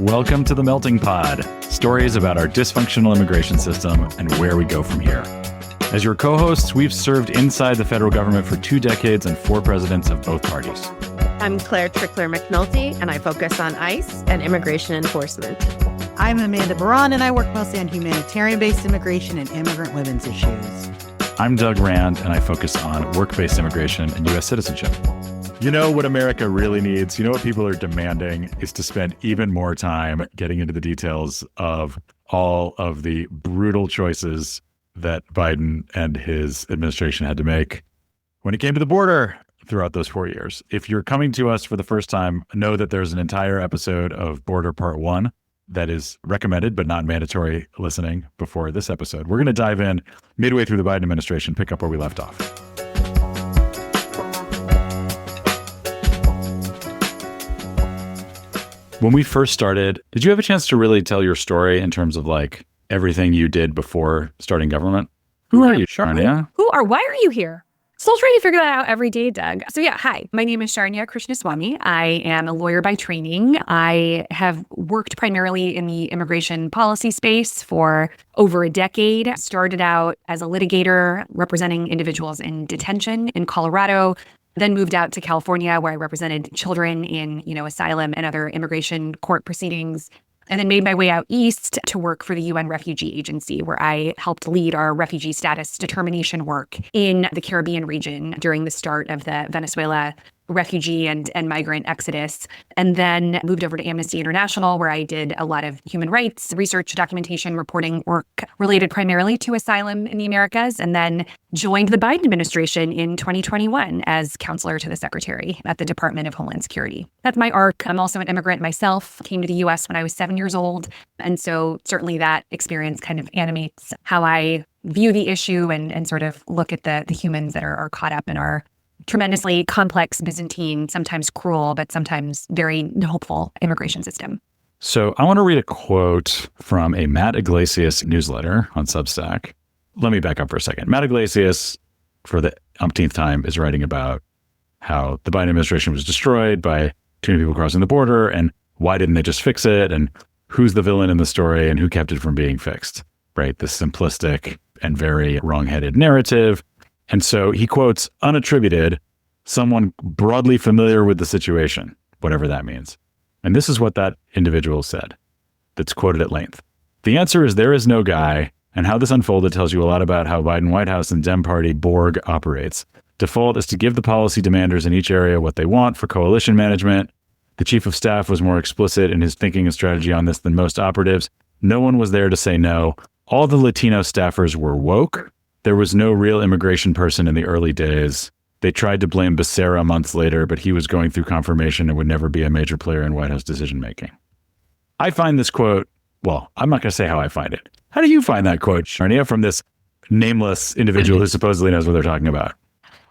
Welcome to the Melting Pod, stories about our dysfunctional immigration system and where we go from here. As your co-hosts, we've served inside the federal government for 2 decades and 4 presidents of both parties. I'm Claire Trickler-McNulty, and I focus on ICE and immigration enforcement. I'm Amanda Baran, and I work mostly on humanitarian-based immigration and immigrant women's issues. I'm Doug Rand, and I focus on work-based immigration and U.S. citizenship. You know what America really needs? You know what people are demanding is to spend even more time getting into the details of all of the brutal choices that Biden and his administration had to make when it came to the border throughout those 4 years. If you're coming to us for the first time, know that there's an entire episode of Border Part 1 that is recommended but not mandatory listening before this episode. We're going to dive in midway through the Biden administration, pick up where we left off. When we first started, did you have a chance to really tell your story in terms of like everything you did before starting government? Who are you, Charanya? Why are you here? Still trying to figure that out every day, Doug. So yeah, hi, my name is Charanya Krishnaswami. I am a lawyer by training. I have worked primarily in the immigration policy space for over a decade. Started out as a litigator representing individuals in detention in Colorado, then moved out to California where I represented children in, asylum and other immigration court proceedings. And then made my way out east to work for the UN Refugee Agency, where I helped lead our refugee status determination work in the Caribbean region during the start of the Venezuela refugee and migrant exodus. And then moved over to Amnesty International, where I did a lot of human rights research, documentation, reporting work related primarily to asylum in the Americas. And then joined the Biden administration in 2021 as counselor to the secretary at the Department of Homeland Security. That's my arc. I'm also an immigrant myself, came to the US when I was 7 years old. And so certainly that experience kind of animates how I view the issue and sort of look at the humans that are caught up in our tremendously complex, Byzantine, sometimes cruel, but sometimes very hopeful immigration system. So I want to read a quote from a Matt Yglesias newsletter on Substack. Let me back up for a second. Matt Yglesias, for the umpteenth time, is writing about how the Biden administration was destroyed by too many people crossing the border, and why didn't they just fix it, and who's the villain in the story, and who kept it from being fixed, right? This simplistic and very wrong-headed narrative. And so he quotes unattributed, someone broadly familiar with the situation, whatever that means. And this is what that individual said, that's quoted at length. The answer is there is no guy, and how this unfolded tells you a lot about how Biden White House and Dem Party Borg operates. Default is to give the policy demanders in each area what they want for coalition management. The chief of staff was more explicit in his thinking and strategy on this than most operatives. No one was there to say no. All the Latino staffers were woke. There was no real immigration person in the early days. They tried to blame Becerra months later, but he was going through confirmation and would never be a major player in White House decision-making. I find this quote, well, I'm not going to say how I find it. How do you find that quote, Charanya, from this nameless individual who supposedly knows what they're talking about?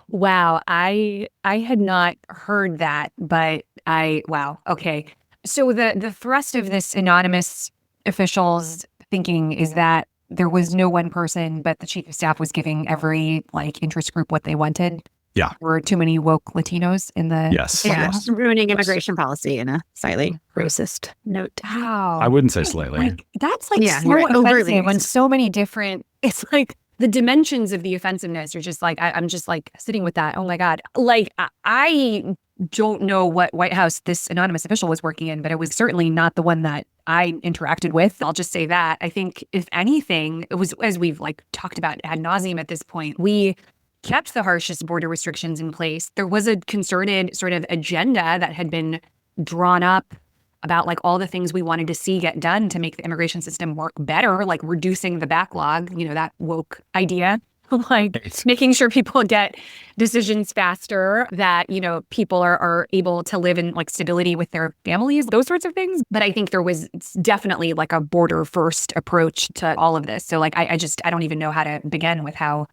Wow, I had not heard that, but wow, okay. So the thrust of this anonymous official's thinking is that there was no one person, but the chief of staff was giving every interest group what they wanted. Yeah. There were too many woke Latinos in the... Yes. Yeah, Yes. ruining immigration policy in a slightly racist note. Wow. I wouldn't say slightly. That's so right. offensive when so many different... It's like the dimensions of the offensiveness are just like, I'm just like sitting with that. Oh my God. I don't know what White House this anonymous official was working in, but it was certainly not the one that I interacted with. I'll just say that. I think if anything, it was, as we've talked about ad nauseum at this point, we kept the harshest border restrictions in place. There was a concerted sort of agenda that had been drawn up about all the things we wanted to see get done to make the immigration system work better, like reducing the backlog, that woke idea. Making sure people get decisions faster, that, people are able to live in stability with their families, those sorts of things. But I think there was definitely a border first approach to all of this. So I don't even know how to begin with how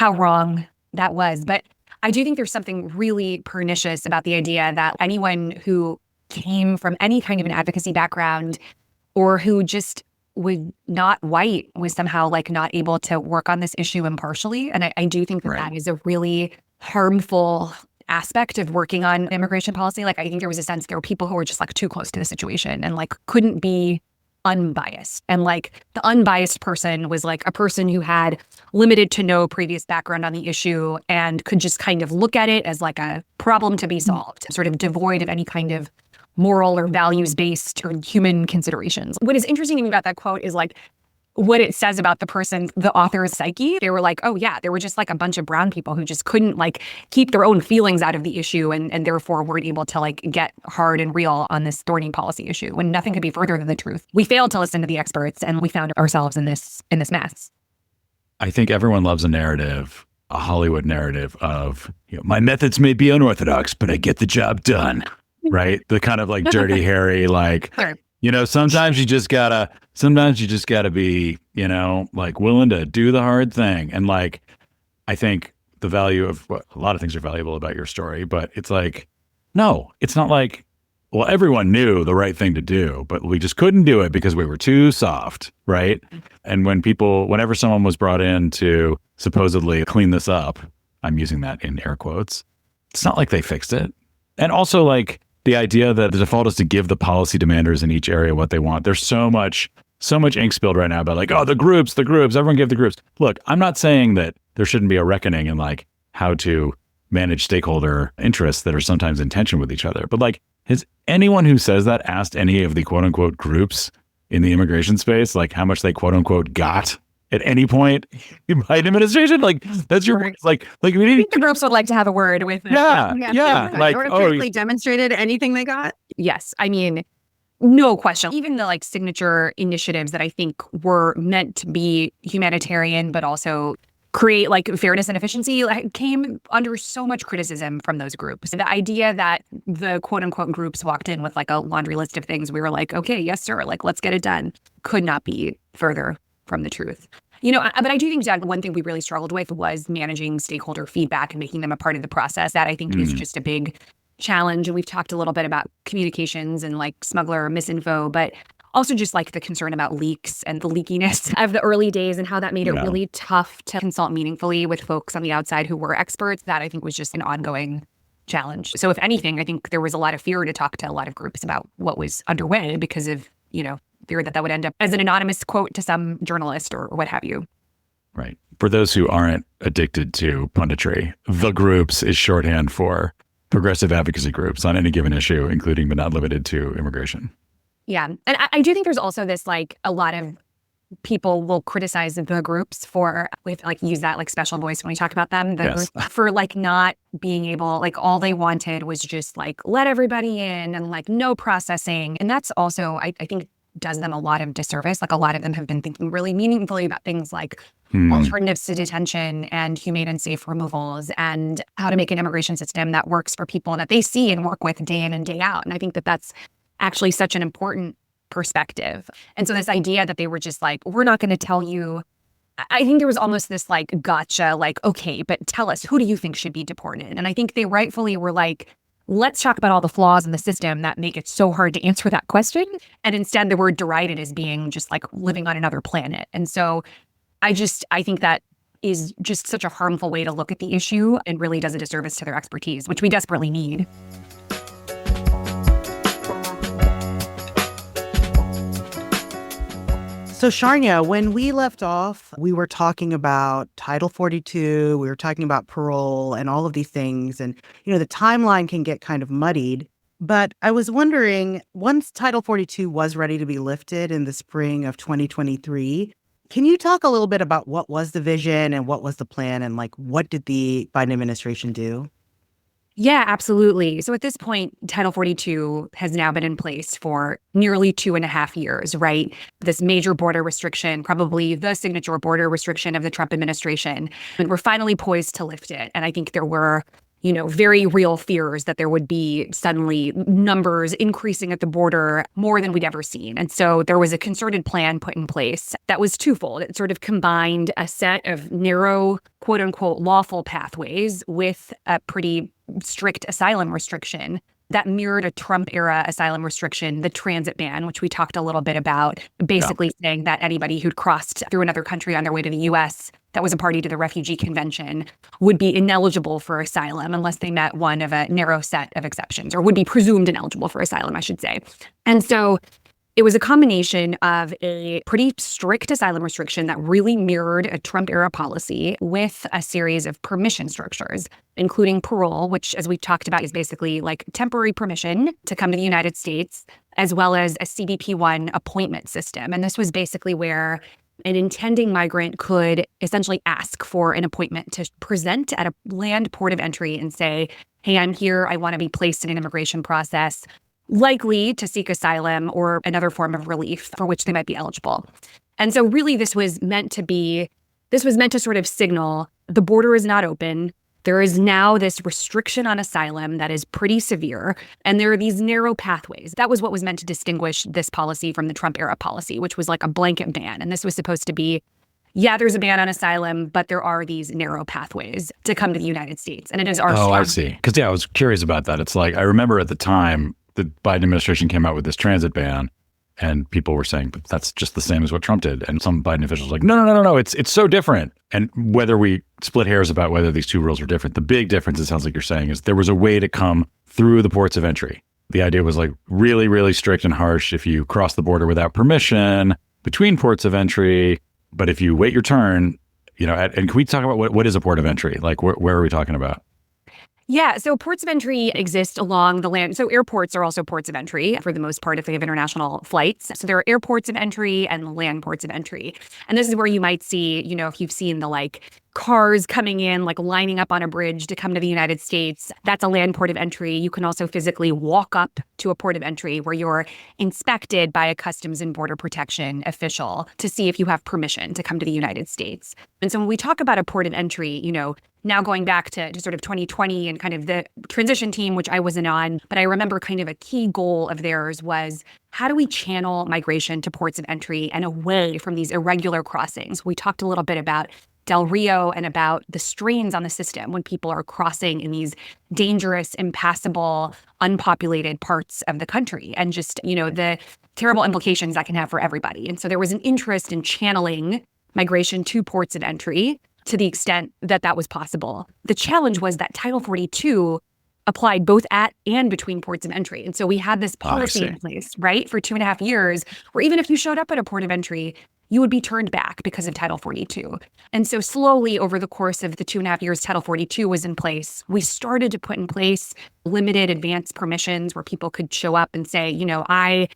wrong that was. But I do think there's something really pernicious about the idea that anyone who came from any kind of an advocacy background or who just was not white was somehow not able to work on this issue impartially. And I do think that that is a really harmful aspect of working on immigration policy. Like, I think there was a sense there were people who were just like too close to the situation and like couldn't be unbiased. And like the unbiased person was like a person who had limited to no previous background on the issue and could just kind of look at it as like a problem to be solved, sort of devoid of any kind of moral or values-based or human considerations. What is interesting to me about that quote is like what it says about the person, the author's psyche. They were like, oh yeah, they were just like a bunch of brown people who just couldn't like keep their own feelings out of the issue and therefore weren't able to like get hard and real on this thorny policy issue when nothing could be further than the truth. We failed to listen to the experts and we found ourselves in this mess. I think everyone loves a narrative, a Hollywood narrative of, my methods may be unorthodox, but I get the job done, right? The kind of like Dirty Harry, like, Sure. Sometimes you just gotta be, like willing to do the hard thing. And like, I think the value of a lot of things are valuable about your story, but it's like, no, it's not like, well, everyone knew the right thing to do, but we just couldn't do it because we were too soft, right? And whenever someone was brought in to supposedly clean this up, I'm using that in air quotes, it's not like they fixed it. And also like, the idea that the default is to give the policy demanders in each area what they want. There's so much ink spilled right now about like, oh, the groups, everyone give the groups. Look, I'm not saying that there shouldn't be a reckoning in like how to manage stakeholder interests that are sometimes in tension with each other. But like, has anyone who says that asked any of the quote unquote groups in the immigration space, like how much they quote unquote got at any point in Biden administration? Like that's your like we I need think the groups would like to have a word with it. Yeah. Like, They demonstrated anything they got. Yes. I mean, no question. Even the like signature initiatives that I think were meant to be humanitarian, but also create like fairness and efficiency came under so much criticism from those groups. The idea that the quote unquote groups walked in with like a laundry list of things, we were like, okay, yes, sir, like let's get it done, could not be further from the truth. But I do think, Doug, one thing we really struggled with was managing stakeholder feedback and making them a part of the process. That I think is just a big challenge. And we've talked a little bit about communications and like smuggler misinfo, but also just like the concern about leaks and the leakiness of the early days and how that made it really tough to consult meaningfully with folks on the outside who were experts. That I think was just an ongoing challenge. So if anything, I think there was a lot of fear to talk to a lot of groups about what was underway because of, fear that would end up as an anonymous quote to some journalist or what have you. Right. For those who aren't addicted to punditry, the groups is shorthand for progressive advocacy groups on any given issue, including but not limited to immigration. Yeah. And I do think there's also this like a lot of people will criticize the groups for, we like use that like special voice when we talk about them, for like not being able, like all they wanted was just like let everybody in and like no processing. And that's also, I think, does them a lot of disservice. Like a lot of them have been thinking really meaningfully about things like alternatives to detention and humane and safe removals and how to make an immigration system that works for people that they see and work with day in and day out. And I think that that's actually such an important perspective. And so this idea that they were just like, we're not going to tell you, I think there was almost this like gotcha, like, okay, but tell us, who do you think should be deported? And I think they rightfully were like, let's talk about all the flaws in the system that make it so hard to answer that question. And instead, they were derided as being just like living on another planet. And so I think that is just such a harmful way to look at the issue and really does a disservice to their expertise, which we desperately need. So Charanya, when we left off, we were talking about Title 42, we were talking about parole and all of these things. And, the timeline can get kind of muddied. But I was wondering, once Title 42 was ready to be lifted in the spring of 2023, can you talk a little bit about what was the vision and what was the plan and like what did the Biden administration do? Yeah, absolutely. So at this point, Title 42 has now been in place for nearly 2.5 years, right? This major border restriction, probably the signature border restriction of the Trump administration. And we're finally poised to lift it. And I think there were, very real fears that there would be suddenly numbers increasing at the border more than we'd ever seen. And so there was a concerted plan put in place that was twofold. It sort of combined a set of narrow, quote unquote, lawful pathways with a pretty strict asylum restriction that mirrored a Trump-era asylum restriction, the transit ban, which we talked a little bit about, basically saying that anybody who'd crossed through another country on their way to the U.S., that was a party to the Refugee Convention would be ineligible for asylum unless they met one of a narrow set of exceptions, or would be presumed ineligible for asylum, I should say. And so it was a combination of a pretty strict asylum restriction that really mirrored a Trump-era policy with a series of permission structures, including parole, which, as we've talked about, is basically like temporary permission to come to the United States, as well as a CBP-1 appointment system. And this was basically where an intending migrant could essentially ask for an appointment to present at a land port of entry and say, hey, I'm here, I want to be placed in an immigration process, likely to seek asylum or another form of relief for which they might be eligible. And so really this was meant to sort of signal the border is not open. There is now this restriction on asylum that is pretty severe, and there are these narrow pathways. That was what was meant to distinguish this policy from the Trump-era policy, which was like a blanket ban. And this was supposed to be, yeah, there's a ban on asylum, but there are these narrow pathways to come to the United States. And it is our Oh, I see. Because, I was curious about that. It's like, I remember at the time, the Biden administration came out with this transit ban, and people were saying, but that's just the same as what Trump did. And some Biden officials were like, no, it's so different. And whether we split hairs about whether these two rules are different, the big difference, it sounds like you're saying, is there was a way to come through the ports of entry. The idea was like really, really strict and harsh if you cross the border without permission between ports of entry. But if you wait your turn, and can we talk about what is a port of entry? Like, where are we talking about? Yeah, so ports of entry exist along the land. So airports are also ports of entry for the most part if they have international flights. So there are airports of entry and land ports of entry. And this is where you might see, if you've seen the cars coming in, lining up on a bridge to come to the United States, that's a land port of entry. You can also physically walk up to a port of entry where you're inspected by a Customs and Border Protection official to see if you have permission to come to the United States. And so when we talk about a port of entry, now going back to sort of 2020 and kind of the transition team, which I wasn't on, but I remember kind of a key goal of theirs was, how do we channel migration to ports of entry and away from these irregular crossings? We talked a little bit about Del Rio and about the strains on the system when people are crossing in these dangerous, impassable, unpopulated parts of the country, and just, the terrible implications that can have for everybody. And so there was an interest in channeling migration to ports of entry to the extent that that was possible. The challenge was that Title 42 applied both at and between ports of entry. And so we had this policy in place, right, for 2.5 years, where even if you showed up at a port of entry, you would be turned back because of Title 42. And so slowly over the course of the 2.5 years Title 42 was in place, we started to put in place limited advance permissions where people could show up and say, I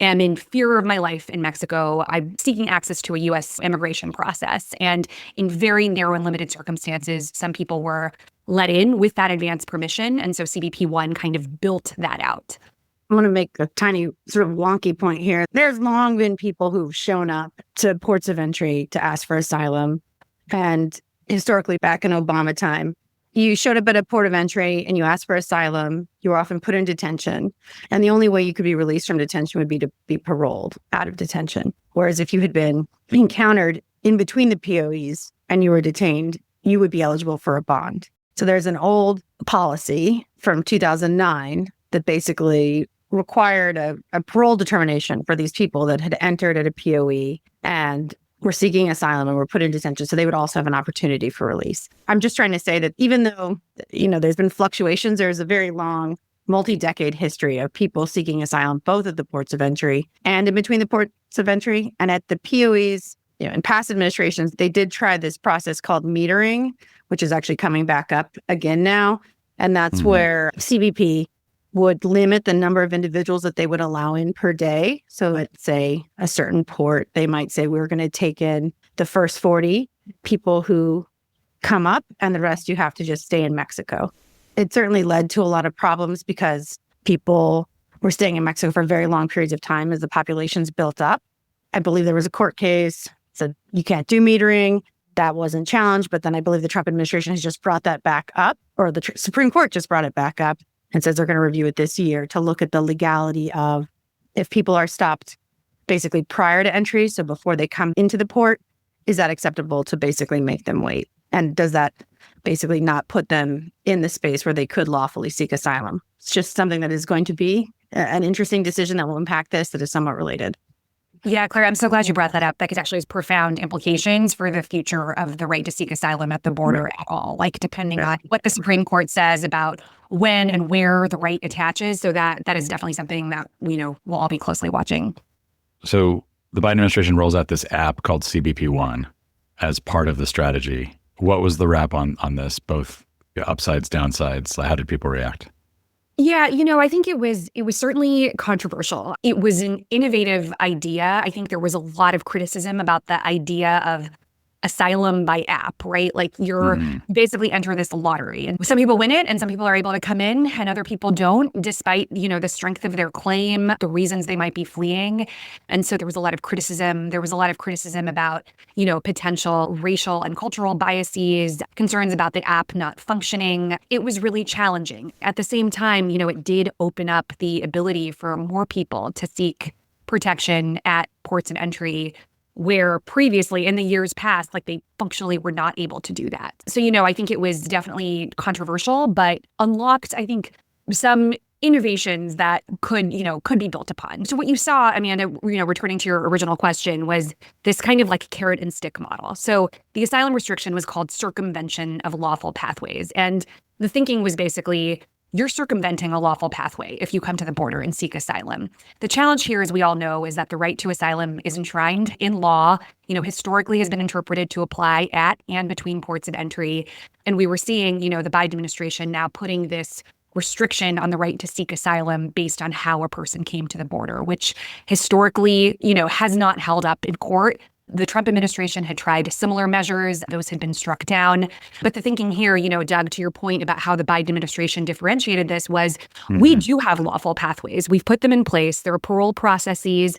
am in fear of my life in Mexico. I'm seeking access to a U.S. immigration process. And in very narrow and limited circumstances, some people were let in with that advance permission. And so CBP-1 kind of built that out. I want to make a tiny sort of wonky point here. There's long been people who've shown up to ports of entry to ask for asylum. And historically, back in Obama time, you showed up at a port of entry and you asked for asylum. You were often put in detention. And the only way you could be released from detention would be to be paroled out of detention. Whereas if you had been encountered in between the POEs and you were detained, you would be eligible for a bond. So there's an old policy from 2009 that basically required a parole determination for these people that had entered at a POE and were seeking asylum and were put in detention. So they would also have an opportunity for release. I'm just trying to say that even though, there's been fluctuations, there's a very long multi-decade history of people seeking asylum, both at the ports of entry and in between the ports of entry. And at the POEs, in past administrations, they did try this process called metering, which is actually coming back up again now. And that's where CBP would limit the number of individuals that they would allow in per day. So at, say, a certain port, they might say, we're going to take in the first 40 people who come up and the rest you have to just stay in Mexico. It certainly led to a lot of problems because people were staying in Mexico for very long periods of time as the populations built up. I believe there was a court case that said you can't do metering. That wasn't challenged, but then I believe the Trump administration has just brought that back up, or the Supreme Court just brought it back up and says they're going to review it this year to look at the legality of if people are stopped basically prior to entry, so before they come into the port, is that acceptable to basically make them wait? And does that basically not put them in the space where they could lawfully seek asylum? It's just something that is going to be an interesting decision that will impact this that is somewhat related. Yeah, Claire, I'm so glad you brought that up because actually has profound implications for the future of the right to seek asylum at the border at all, like depending on what the Supreme Court says about when and where the right attaches. So that is definitely something that we know we'll all be closely watching. So the Biden administration rolls out this app called CBP1 as part of the strategy. What was the wrap on this, both upsides, downsides? How did people react? Yeah, I think it was certainly controversial. It was an innovative idea. I think there was a lot of criticism about the idea of asylum by app, right? Like you're basically enter this lottery and some people win it and some people are able to come in and other people don't, despite, the strength of their claim, the reasons they might be fleeing. And so there was a lot of criticism. There was a lot of criticism about, potential racial and cultural biases, concerns about the app not functioning. It was really challenging. At the same time, it did open up the ability for more people to seek protection at ports of entry where previously in the years past, like they functionally were not able to do that. So, I think it was definitely controversial, but unlocked, I think, some innovations that could be built upon. So what you saw, Amanda, returning to your original question, was this kind of like carrot and stick model. So the asylum restriction was called circumvention of lawful pathways. And the thinking was basically, you're circumventing a lawful pathway if you come to the border and seek asylum. The challenge here, as we all know, is that the right to asylum is enshrined in law, historically has been interpreted to apply at and between ports of entry. And we were seeing, the Biden administration now putting this restriction on the right to seek asylum based on how a person came to the border, which historically, has not held up in court. The Trump administration had tried similar measures. Those had been struck down. But the thinking here, Doug, to your point about how the Biden administration differentiated this was we do have lawful pathways. We've put them in place. There are parole processes,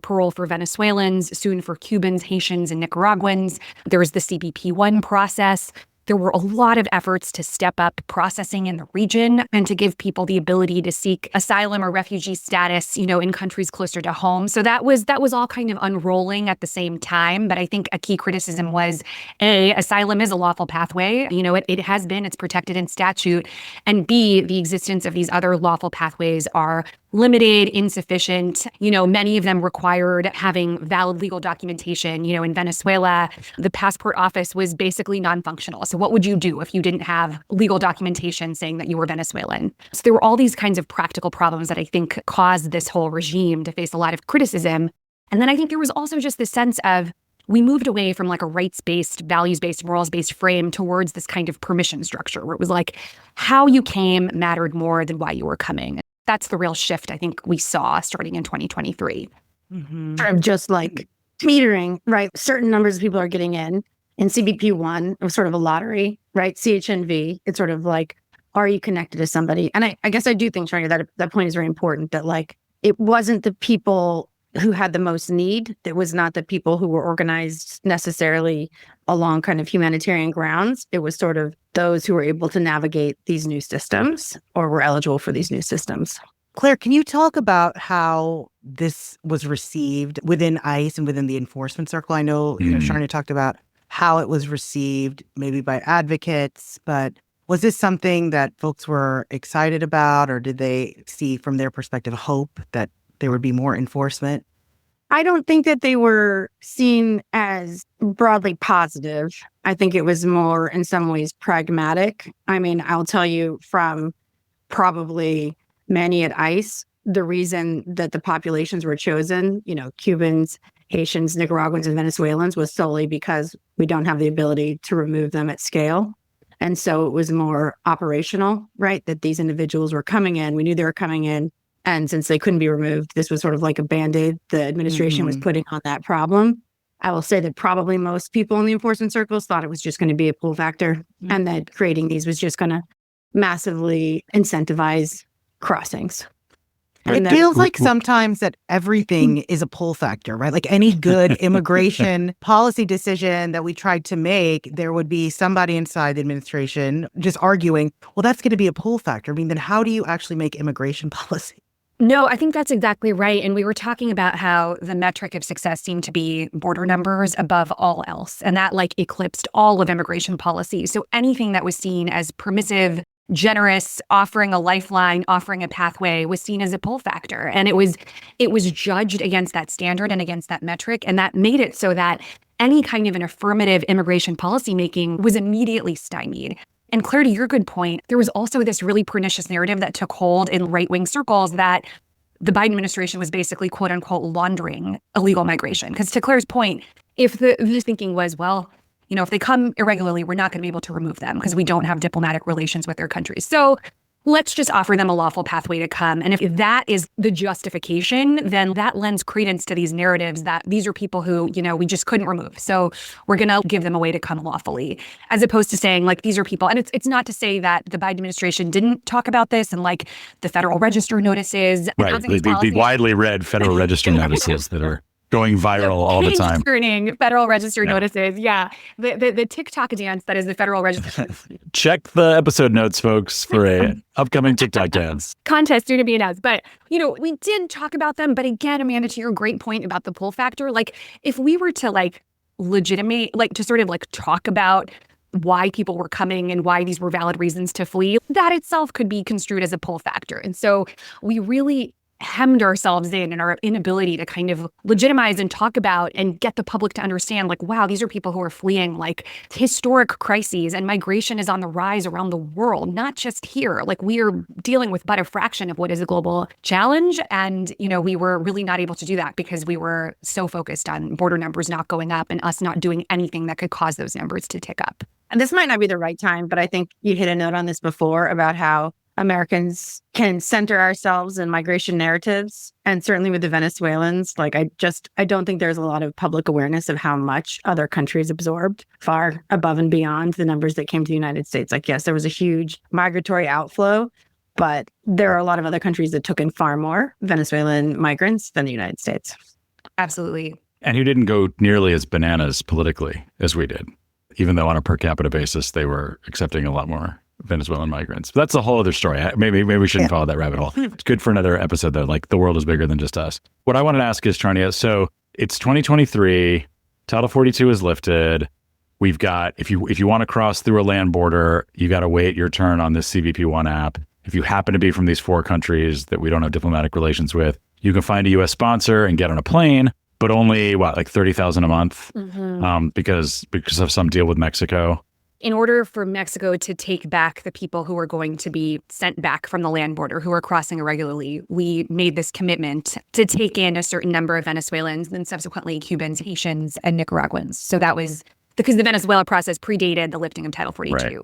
parole for Venezuelans, soon for Cubans, Haitians, and Nicaraguans. There was the CBP1 process. There were a lot of efforts to step up processing in the region and to give people the ability to seek asylum or refugee status, in countries closer to home. So that was all kind of unrolling at the same time. But I think a key criticism was, A, asylum is a lawful pathway. It has been, it's protected in statute. And B, the existence of these other lawful pathways are limited, insufficient. Many of them required having valid legal documentation. In Venezuela, the passport office was basically non-functional. So what would you do if you didn't have legal documentation saying that you were Venezuelan? So there were all these kinds of practical problems that I think caused this whole regime to face a lot of criticism. And then I think there was also just this sense of we moved away from like a rights-based, values-based, morals-based frame towards this kind of permission structure where it was like how you came mattered more than why you were coming. That's the real shift I think we saw starting in 2023. Sort of just like metering, right? Certain numbers of people are getting in. In CBP1, it was sort of a lottery, right? CHNV, it's sort of like, are you connected to somebody? And I guess I do think, Charanya, that point is very important, that like, it wasn't the people who had the most need. It was not the people who were organized necessarily along kind of humanitarian grounds. It was sort of those who were able to navigate these new systems or were eligible for these new systems. Claire, can you talk about how this was received within ICE and within the enforcement circle? I know, Charanya talked about how it was received maybe by advocates, but was this something that folks were excited about, or did they see from their perspective hope that there would be more enforcement? I don't think that they were seen as broadly positive. I think it was more in some ways pragmatic. I mean, I'll tell you from probably many at ICE, the reason that the populations were chosen, Cubans, Haitians, Nicaraguans, and Venezuelans, was solely because we don't have the ability to remove them at scale. And so it was more operational, right? That these individuals were coming in. We knew they were coming in. And since they couldn't be removed, this was sort of like a Band-Aid the administration was putting on that problem. I will say that probably most people in the enforcement circles thought it was just going to be a pull factor and that creating these was just going to massively incentivize crossings. It feels like sometimes that everything is a pull factor, right? Like any good immigration policy decision that we tried to make, there would be somebody inside the administration just arguing, well, that's going to be a pull factor. I mean, then how do you actually make immigration policy? No, I think that's exactly right. And we were talking about how the metric of success seemed to be border numbers above all else. And that like eclipsed all of immigration policy. So anything that was seen as permissive generous, offering a lifeline, offering a pathway was seen as a pull factor. And it was judged against that standard and against that metric. And that made it so that any kind of an affirmative immigration policymaking was immediately stymied. And Claire, to your good point, there was also this really pernicious narrative that took hold in right-wing circles that the Biden administration was basically, quote unquote, laundering illegal migration. Because to Claire's point, if the thinking was, well, if they come irregularly, we're not going to be able to remove them because we don't have diplomatic relations with their countries. So let's just offer them a lawful pathway to come. And if that is the justification, then that lends credence to these narratives that these are people who, we just couldn't remove. So we're going to give them a way to come lawfully, as opposed to saying, like, these are people. And it's not to say that the Biden administration didn't talk about this and like the Federal Register notices. Right. The widely read Federal Register notices that are going viral all the time. Turning Federal Register notices. Yeah. The TikTok dance that is the Federal Register. Check the episode notes, folks, for a upcoming TikTok dance. Contest soon to be announced. But, we did talk about them. But again, Amanda, to your great point about the pull factor, like if we were to legitimate, to sort of talk about why people were coming and why these were valid reasons to flee, that itself could be construed as a pull factor. And so we really hemmed ourselves in our inability to kind of legitimize and talk about and get the public to understand, wow, these are people who are fleeing historic crises, and migration is on the rise around the world, not just here. We are dealing with but a fraction of what is a global challenge. And, we were really not able to do that because we were so focused on border numbers not going up and us not doing anything that could cause those numbers to tick up. And this might not be the right time, but I think you hit a note on this before about how Americans can center ourselves in migration narratives. And certainly with the Venezuelans, I don't think there's a lot of public awareness of how much other countries absorbed, far above and beyond the numbers that came to the United States. Yes, there was a huge migratory outflow, but there are a lot of other countries that took in far more Venezuelan migrants than the United States. Absolutely. And who didn't go nearly as bananas politically as we did, even though on a per capita basis, they were accepting a lot more Venezuelan migrants. But that's a whole other story. Maybe we shouldn't follow that rabbit hole. It's good for another episode, though. The world is bigger than just us. What I wanted to ask is, Charanya, so it's 2023. Title 42 is lifted. We've got, if you want to cross through a land border, you got to wait your turn on this CBP1 app. If you happen to be from these 4 countries that we don't have diplomatic relations with, you can find a U.S. sponsor and get on a plane, but only, $30,000 a month because of some deal with Mexico. In order for Mexico to take back the people who are going to be sent back from the land border who are crossing irregularly, we made this commitment to take in a certain number of Venezuelans, then subsequently Cubans, Haitians, and Nicaraguans. So that was because the Venezuela process predated the lifting of Title 42. Right.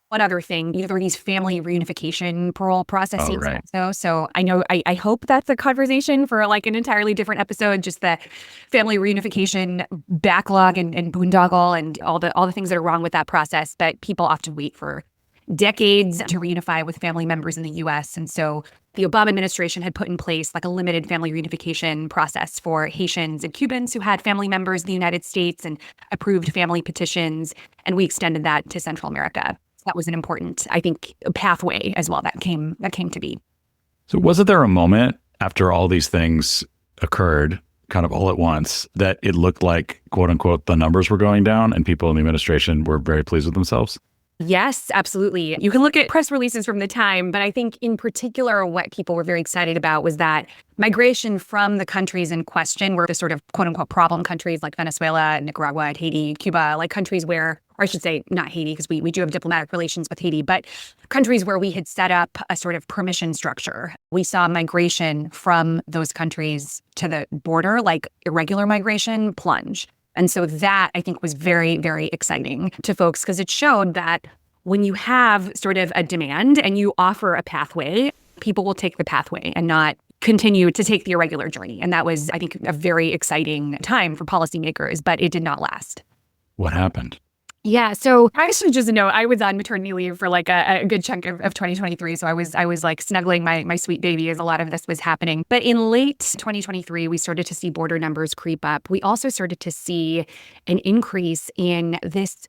One other thing, there were these family reunification parole processes also. So I know, I hope that's a conversation for an entirely different episode, just the family reunification backlog and boondoggle and all the things that are wrong with that process. But people often wait for decades to reunify with family members in the U.S. And so the Obama administration had put in place a limited family reunification process for Haitians and Cubans who had family members in the United States and approved family petitions. And we extended that to Central America. That was an important, I think, pathway as well that came to be. So wasn't there a moment after all these things occurred kind of all at once that it looked like, quote unquote, the numbers were going down and people in the administration were very pleased with themselves? Yes, absolutely. You can look at press releases from the time, but I think in particular what people were very excited about was that migration from the countries in question were the sort of quote unquote problem countries like Venezuela, Nicaragua, Haiti, Cuba, countries where, or I should say not Haiti because we do have diplomatic relations with Haiti, but countries where we had set up a sort of permission structure. We saw migration from those countries to the border, irregular migration, plunge. And so that, I think, was very, very exciting to folks because it showed that when you have sort of a demand and you offer a pathway, people will take the pathway and not continue to take the irregular journey. And that was, I think, a very exciting time for policymakers, but it did not last. What happened? Yeah. So I should just know I was on maternity leave for a good chunk of 2023. So I was snuggling my sweet baby as a lot of this was happening. But in late 2023, we started to see border numbers creep up. We also started to see an increase in this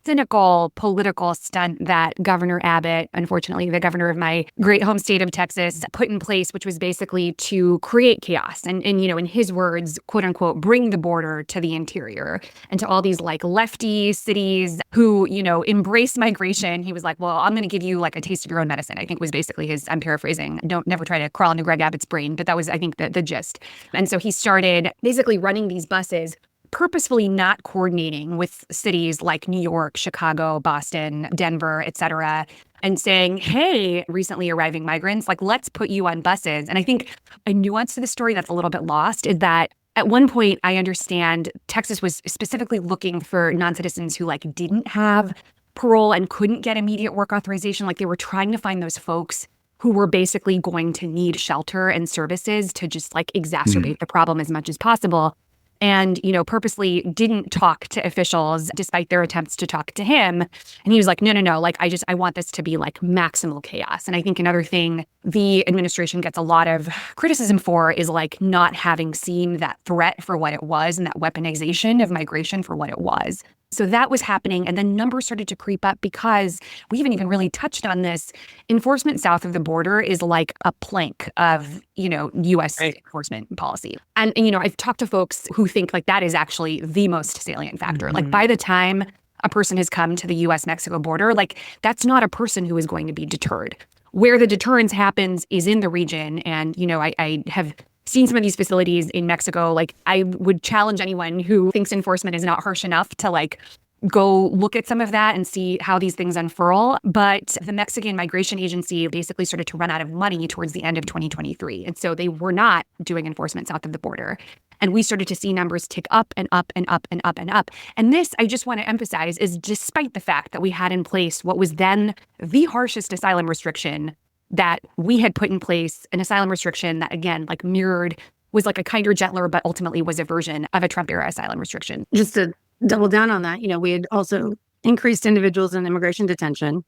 cynical political stunt that Governor Abbott, unfortunately, the governor of my great home state of Texas, put in place, which was basically to create chaos. And in his words, quote unquote, bring the border to the interior and to all these like lefty cities who, embrace migration. He was like, well, I'm going to give you like a taste of your own medicine, I think was basically his, I'm paraphrasing. Don't never try to crawl into Greg Abbott's brain, but that was, I think, the gist. And so he started basically running these buses, purposefully not coordinating with cities like New York, Chicago, Boston, Denver, et cetera, and saying, hey, recently arriving migrants, like, let's put you on buses. And I think a nuance to the story that's a little bit lost is that at one point, I understand Texas was specifically looking for non-citizens who like didn't have parole and couldn't get immediate work authorization. Like they were trying to find those folks who were basically going to need shelter and services to just like exacerbate the problem as much as possible. And, purposely didn't talk to officials despite their attempts to talk to him. And he was like, no, like, I want this to be like maximal chaos. And I think another thing the administration gets a lot of criticism for is like not having seen that threat for what it was and that weaponization of migration for what it was. So that was happening. And then numbers started to creep up because we haven't even really touched on this. Enforcement south of the border is like a plank of, U.S. enforcement policy. And, I've talked to folks who think like that is actually the most salient factor. Like by the time a person has come to the U.S.-Mexico border, like that's not a person who is going to be deterred. Where the deterrence happens is in the region. And, I have seen some of these facilities in Mexico. Like I would challenge anyone who thinks enforcement is not harsh enough to like go look at some of that and see how these things unfurl. But the Mexican Migration Agency basically started to run out of money towards the end of 2023. And so they were not doing enforcement south of the border. And we started to see numbers tick up and up and up and up and up. And this, I just want to emphasize, is despite the fact that we had in place what was then the harshest asylum restriction that we had put in place, an asylum restriction that, again, like mirrored, was like a kinder, gentler, but ultimately was a version of a Trump-era asylum restriction. Just to double down on that, we had also increased individuals in immigration detention.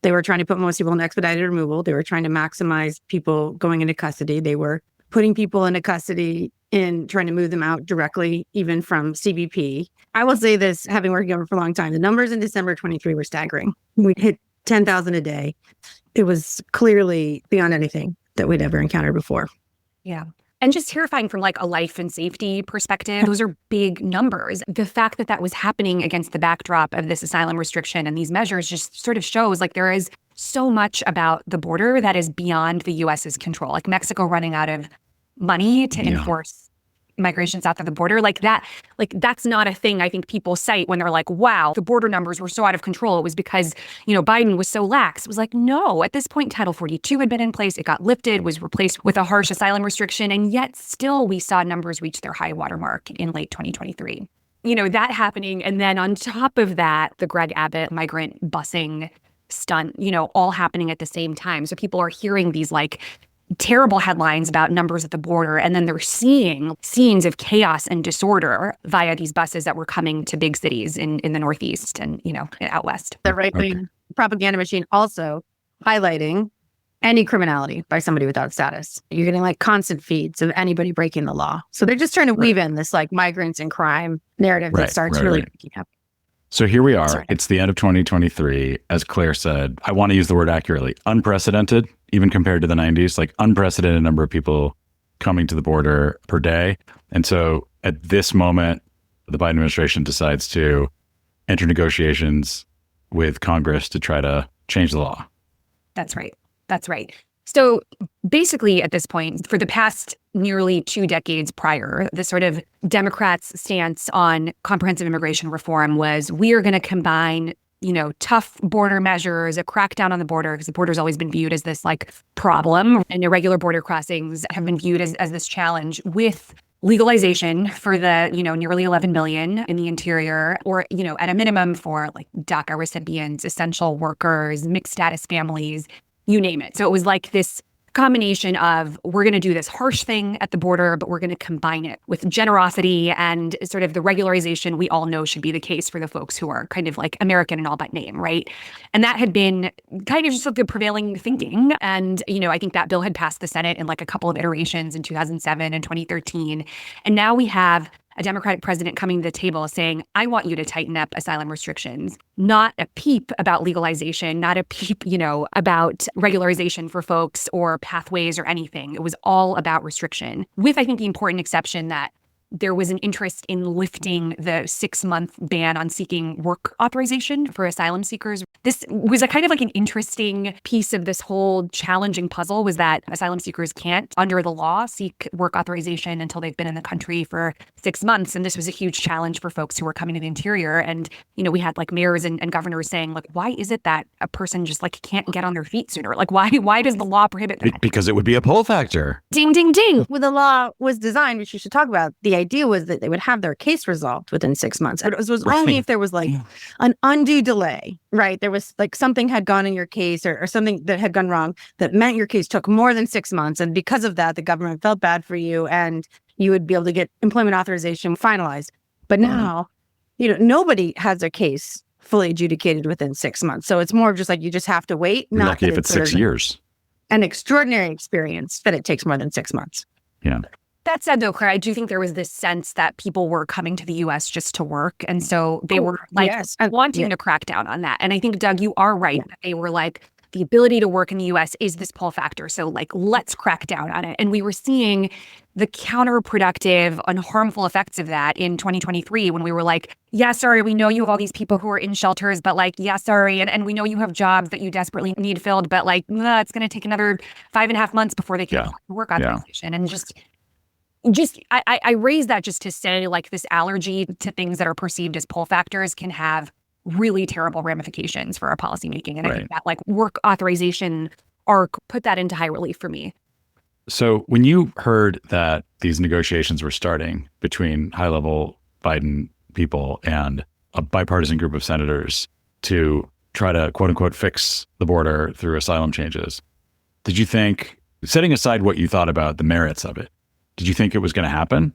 They were trying to put most people in expedited removal. They were trying to maximize people going into custody. They were putting people into custody and trying to move them out directly, even from CBP. I will say this, having worked over for a long time, the numbers in December 23 were staggering. We hit 10,000 a day. It was clearly beyond anything that we'd ever encountered before. Yeah. And just terrifying from like a life and safety perspective. Those are big numbers. The fact that that was happening against the backdrop of this asylum restriction and these measures just sort of shows like there is so much about the border that is beyond the U.S.'s control. Like Mexico running out of money to enforce migration south of the border, that's not a thing I think people cite when they're like, wow, the border numbers were so out of control. It was because, Biden was so lax. It was like, no, at this point, Title 42 had been in place. It got lifted, was replaced with a harsh asylum restriction. And yet still we saw numbers reach their high watermark in late 2023. That happening. And then on top of that, the Greg Abbott migrant busing stunt, all happening at the same time. So people are hearing these like terrible headlines about numbers at the border, and then they're seeing scenes of chaos and disorder via these buses that were coming to big cities in the Northeast and, out West. The right-wing propaganda machine also highlighting any criminality by somebody without status. You're getting like constant feeds of anybody breaking the law. So they're just trying to weave in this like migrants and crime narrative that starts really picking up. So here we are. It's the end of 2023. As Claire said, I want to use the word accurately, unprecedented, even compared to the 90s, like unprecedented number of people coming to the border per day. And so at this moment, the Biden administration decides to enter negotiations with Congress to try to change the law. That's right. That's right. So basically at this point, for the past nearly 2 decades prior, the sort of Democrats' stance on comprehensive immigration reform was we are going to combine, tough border measures, a crackdown on the border, because the border's always been viewed as this like problem, and irregular border crossings have been viewed as this challenge, with legalization for the, nearly 11 million in the interior, or, at a minimum for like DACA recipients, essential workers, mixed status families, you name it. So it was like this combination of we're going to do this harsh thing at the border, but we're going to combine it with generosity and sort of the regularization we all know should be the case for the folks who are kind of like American in all but name, right? And that had been kind of just like the prevailing thinking. And, I think that bill had passed the Senate in like a couple of iterations in 2007 and 2013. And now we have a Democratic president coming to the table saying, I want you to tighten up asylum restrictions, not a peep about legalization, not a peep, about regularization for folks or pathways or anything. It was all about restriction, with, I think, the important exception that there was an interest in lifting the 6-month ban on seeking work authorization for asylum seekers. This was a kind of like an interesting piece of this whole challenging puzzle, was that asylum seekers can't, under the law, seek work authorization until they've been in the country for 6 months. And this was a huge challenge for folks who were coming to the interior. And, we had like mayors and governors saying, like, why is it that a person just like can't get on their feet sooner? Like, why does the law prohibit that? Because it would be a pull factor. Ding, ding, ding. When the law was designed, which you should talk about, the idea was that they would have their case resolved within 6 months. It was only if there was like an undue delay, right? There was like something had gone in your case or something that had gone wrong that meant your case took more than 6 months. And because of that, the government felt bad for you and you would be able to get employment authorization finalized. But now, nobody has their case fully adjudicated within 6 months. So it's more of just like, you just have to wait. You're lucky if it's 6 years. An extraordinary experience that it takes more than 6 months. Yeah. That said, though, Claire, I do think there was this sense that people were coming to the U.S. just to work. And so they were wanting to crack down on that. And I think, Doug, you are right that they were like, the ability to work in the U.S. is this pull factor. So like, let's crack down on it. And we were seeing the counterproductive and harmful effects of that in 2023 when we were like, yeah, sorry, we know you have all these people who are in shelters, but like, yeah, sorry. And we know you have jobs that you desperately need filled, but like, it's going to take another 5.5 months before they can work authorization. And I raise that just to say, like, this allergy to things that are perceived as pull factors can have really terrible ramifications for our policymaking. And I think that like work authorization arc put that into high relief for me. So when you heard that these negotiations were starting between high-level Biden people and a bipartisan group of senators to try to, quote unquote, fix the border through asylum changes, did you think, setting aside what you thought about the merits of it, did you think it was going to happen?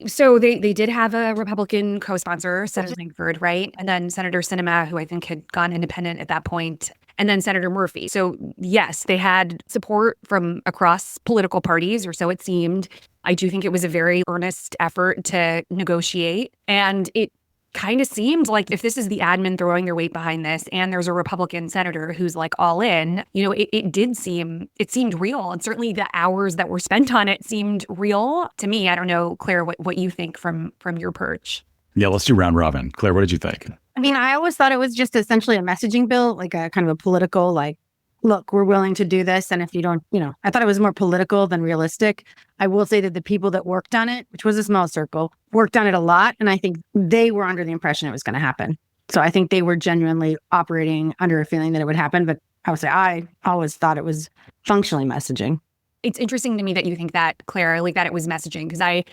So they did have a Republican co-sponsor, Senator Langford, right? And then Senator Sinema, who I think had gone independent at that point, and then Senator Murphy. So yes, they had support from across political parties, or so it seemed. I do think it was a very earnest effort to negotiate. And it kind of seemed like if this is the admin throwing their weight behind this and there's a Republican senator who's like all in, it seemed real. And certainly the hours that were spent on it seemed real to me. I don't know, Claire, what you think from your perch. Yeah, let's do round robin. Claire, what did you think? I mean, I always thought it was just essentially a messaging bill, like a kind of a political, like, look, we're willing to do this. And if you don't, I thought it was more political than realistic. I will say that the people that worked on it, which was a small circle, worked on it a lot. And I think they were under the impression it was going to happen. So I think they were genuinely operating under a feeling that it would happen. But I would say I always thought it was functionally messaging. It's interesting to me that you think that, Claire, like that it was messaging, because I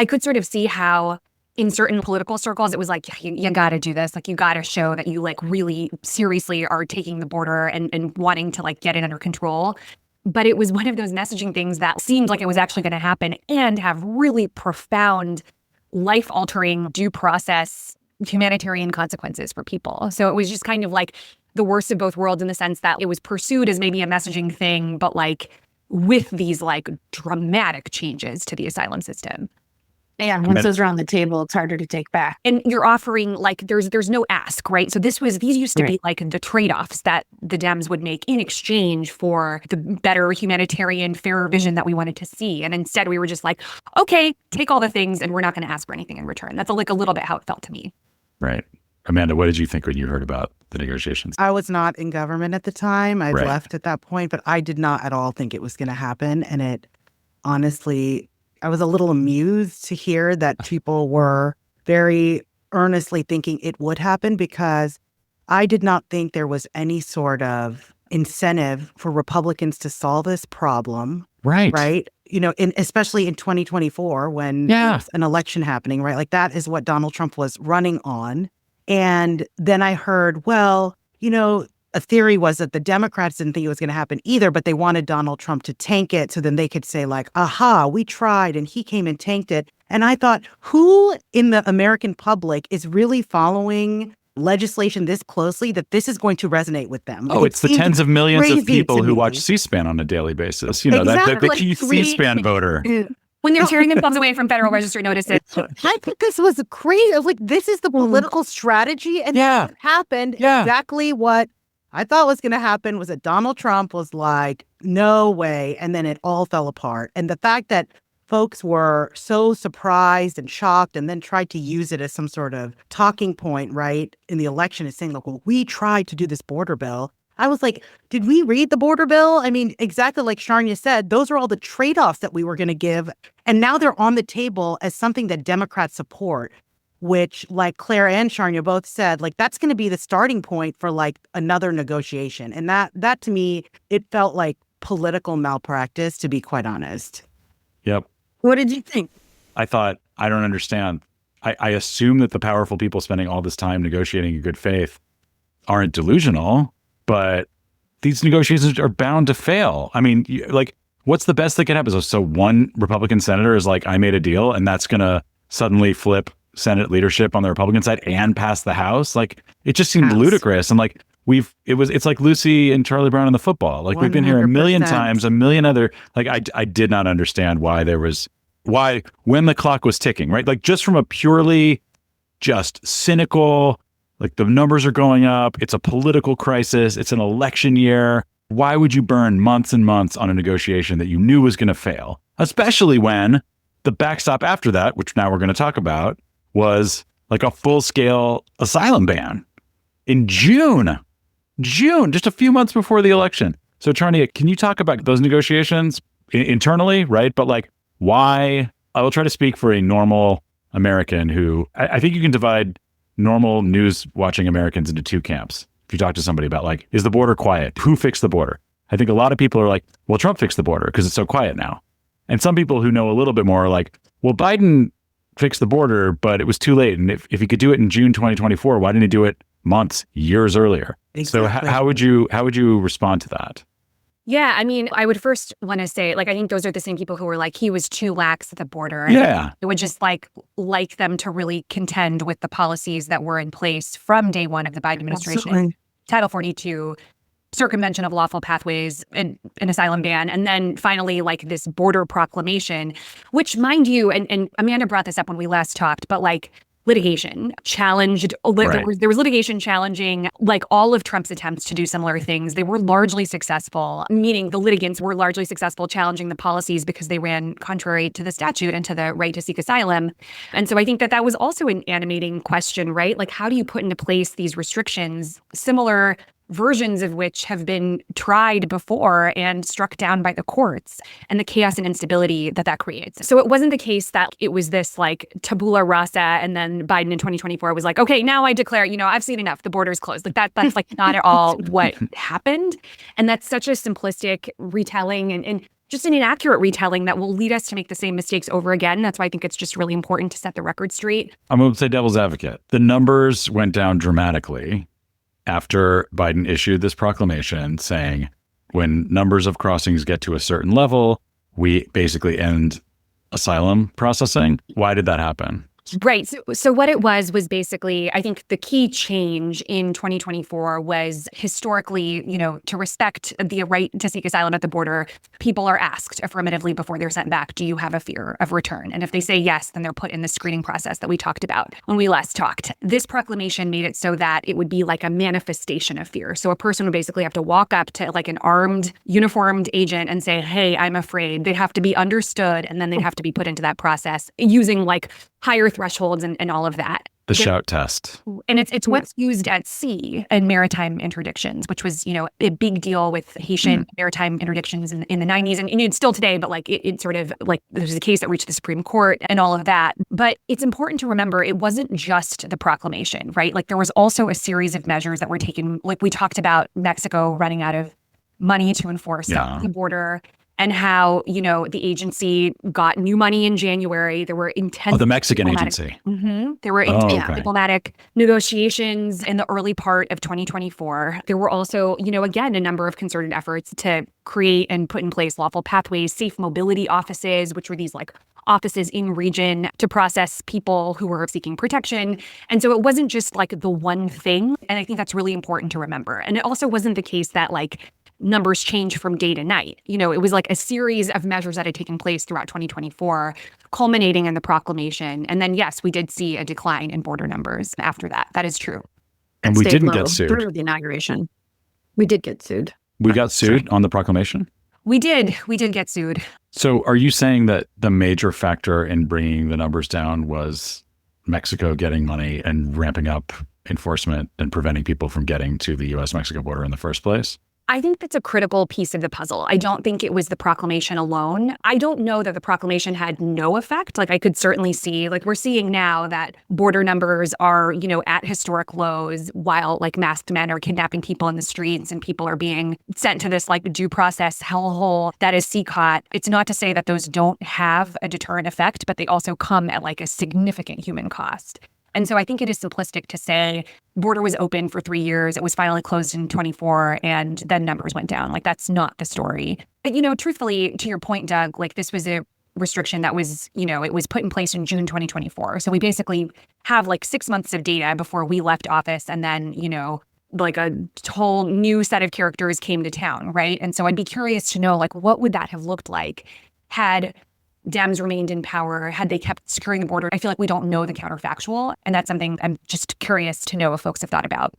could sort of see how in certain political circles, it was like, you got to do this. Like, you got to show that you like really seriously are taking the border and wanting to like get it under control. But it was one of those messaging things that seemed like it was actually going to happen and have really profound, life-altering due process humanitarian consequences for people. So it was just kind of like the worst of both worlds in the sense that it was pursued as maybe a messaging thing, but like with these like dramatic changes to the asylum system. Yeah, once those are on the table, it's harder to take back. And you're offering like there's no ask, right? So these used to be like the trade-offs that the Dems would make in exchange for the better humanitarian, fairer vision that we wanted to see. And instead we were just like, okay, take all the things and we're not going to ask for anything in return. That's like a little bit how it felt to me. Right. Amanda, what did you think when you heard about the negotiations? I was not in government at the time. I'd left at that point, but I did not at all think it was going to happen. And it honestly, I was a little amused to hear that people were very earnestly thinking it would happen, because I did not think there was any sort of incentive for Republicans to solve this problem. Right. Right. Especially in 2024 when there's an election happening, right? Like that is what Donald Trump was running on. And then I heard, a theory was that the Democrats didn't think it was going to happen either, but they wanted Donald Trump to tank it so then they could say like, aha, we tried and he came and tanked it. And I thought, who in the American public is really following legislation this closely that this is going to resonate with them? Oh, it's the tens of millions of people who watch C-SPAN on a daily basis. Exactly. The key C-SPAN voter. when they're tearing themselves away from federal register notices. I think this was crazy. I was like, this is the political strategy. And Yeah. it happened. Yeah. Exactly what I thought was going to happen was that Donald Trump was like, no way. And then it all fell apart. And the fact that folks were so surprised and shocked and then tried to use it as some sort of talking point, right, in the election is saying, like, well, we tried to do this border bill. I was like, did we read the border bill? I mean, exactly like Charanya said, those are all the trade-offs that we were going to give. And now they're on the table as something that Democrats support, which, like Claire and Charanya both said, like, that's going to be the starting point for like another negotiation. And that to me, it felt like political malpractice, to be quite honest. Yep. What did you think? I thought, I don't understand. I assume that the powerful people spending all this time negotiating in good faith aren't delusional, but these negotiations are bound to fail. I mean, like, what's the best that can happen? So one Republican senator is like, I made a deal, and that's going to suddenly flip Senate leadership on the Republican side and pass the House. Like, it just seemed ludicrous. And like, it's like Lucy and Charlie Brown in the football. Like, we've been here a million 100%. times, a million other, like, I did not understand why when the clock was ticking, right? Like, just from a purely just cynical, like, the numbers are going up. It's a political crisis. It's an election year. Why would you burn months and months on a negotiation that you knew was going to fail? Especially when the backstop after that, which now we're going to talk about, was like a full-scale asylum ban in June, just a few months before the election. So, Charanya, can you talk about those negotiations internally, right? But like, why? I will try to speak for a normal American who, I think you can divide normal news watching Americans into two camps. If you talk to somebody about like, is the border quiet? Who fixed the border? I think a lot of people are like, well, Trump fixed the border because it's so quiet now. And some people who know a little bit more are like, well, Biden fixed the border, but it was too late. And if he could do it in June 2024, why didn't he do it months, years earlier? Exactly. So how would you respond to that? Yeah, I mean, I would first want to say, like, I think those are the same people who were like, he was too lax at the border. Yeah. It would just like them to really contend with the policies that were in place from day one of the Biden administration. Absolutely. Title 42, circumvention of lawful pathways, and an asylum ban. And then finally, like, this border proclamation, which, mind you, and Amanda brought this up when we last talked, but like, litigation challenged, Right. there was litigation challenging like all of Trump's attempts to do similar things. They were largely successful, meaning the litigants were largely successful challenging the policies because they ran contrary to the statute and to the right to seek asylum. And so I think that was also an animating question, right? Like, how do you put into place these restrictions, similar versions of which have been tried before and struck down by the courts, and the chaos and instability that creates. So it wasn't the case that it was this like tabula rasa, and then Biden in 2024 was like, okay, now I declare, I've seen enough. The border's closed. Like that's like not at all what happened. And that's such a simplistic retelling and just an inaccurate retelling that will lead us to make the same mistakes over again. That's why I think it's just really important to set the record straight. I'm going to say devil's advocate. The numbers went down dramatically after Biden issued this proclamation saying, when numbers of crossings get to a certain level, we basically end asylum processing. Why did that happen? Right. So what it was basically, I think the key change in 2024 was historically, to respect the right to seek asylum at the border, people are asked affirmatively before they're sent back, do you have a fear of return? And if they say yes, then they're put in the screening process that we talked about when we last talked. This proclamation made it so that it would be like a manifestation of fear. So a person would basically have to walk up to like an armed, uniformed agent and say, hey, I'm afraid. They'd have to be understood, and then they'd have to be put into that process using like higher thresholds and all of that. The shout test. And it's what's used at sea in maritime interdictions, which was, a big deal with Haitian maritime interdictions in the 90s. And it's still today, but like it sort of like there's a case that reached the Supreme Court and all of that. But it's important to remember it wasn't just the proclamation, right? Like there was also a series of measures that were taken. Like we talked about Mexico running out of money to enforce the border. And how, the agency got new money in January. There were intense... the Mexican agency. There were intense diplomatic negotiations in the early part of 2024. There were also, again, a number of concerted efforts to create and put in place lawful pathways, safe mobility offices, which were these like offices in region to process people who were seeking protection. And so it wasn't just like the one thing. And I think that's really important to remember. And it also wasn't the case that like numbers change from day to night. It was like a series of measures that had taken place throughout 2024, culminating in the proclamation. And then, yes, we did see a decline in border numbers after that. That is true. And we Stayed didn't low get sued. through the inauguration. We did get sued. We got sued on the proclamation? We did get sued. So are you saying that the major factor in bringing the numbers down was Mexico getting money and ramping up enforcement and preventing people from getting to the U.S.-Mexico border in the first place? I think that's a critical piece of the puzzle. I don't think it was the proclamation alone. I don't know that the proclamation had no effect. Like, I could certainly see, like, we're seeing now that border numbers are, at historic lows, while like masked men are kidnapping people in the streets and people are being sent to this like due process hellhole that is CCOT. It's not to say that those don't have a deterrent effect, but they also come at like a significant human cost. And so I think it is simplistic to say border was open for 3 years. It was finally closed in 24 and then numbers went down. Like, that's not the story. But, truthfully, to your point, Doug, like, this was a restriction that was, it was put in place in June 2024. So we basically have like 6 months of data before we left office. And then, like a whole new set of characters came to town, right? And so I'd be curious to know, like, what would that have looked like had Dems remained in power, had they kept securing the border? I feel like we don't know the counterfactual. And that's something I'm just curious to know if folks have thought about.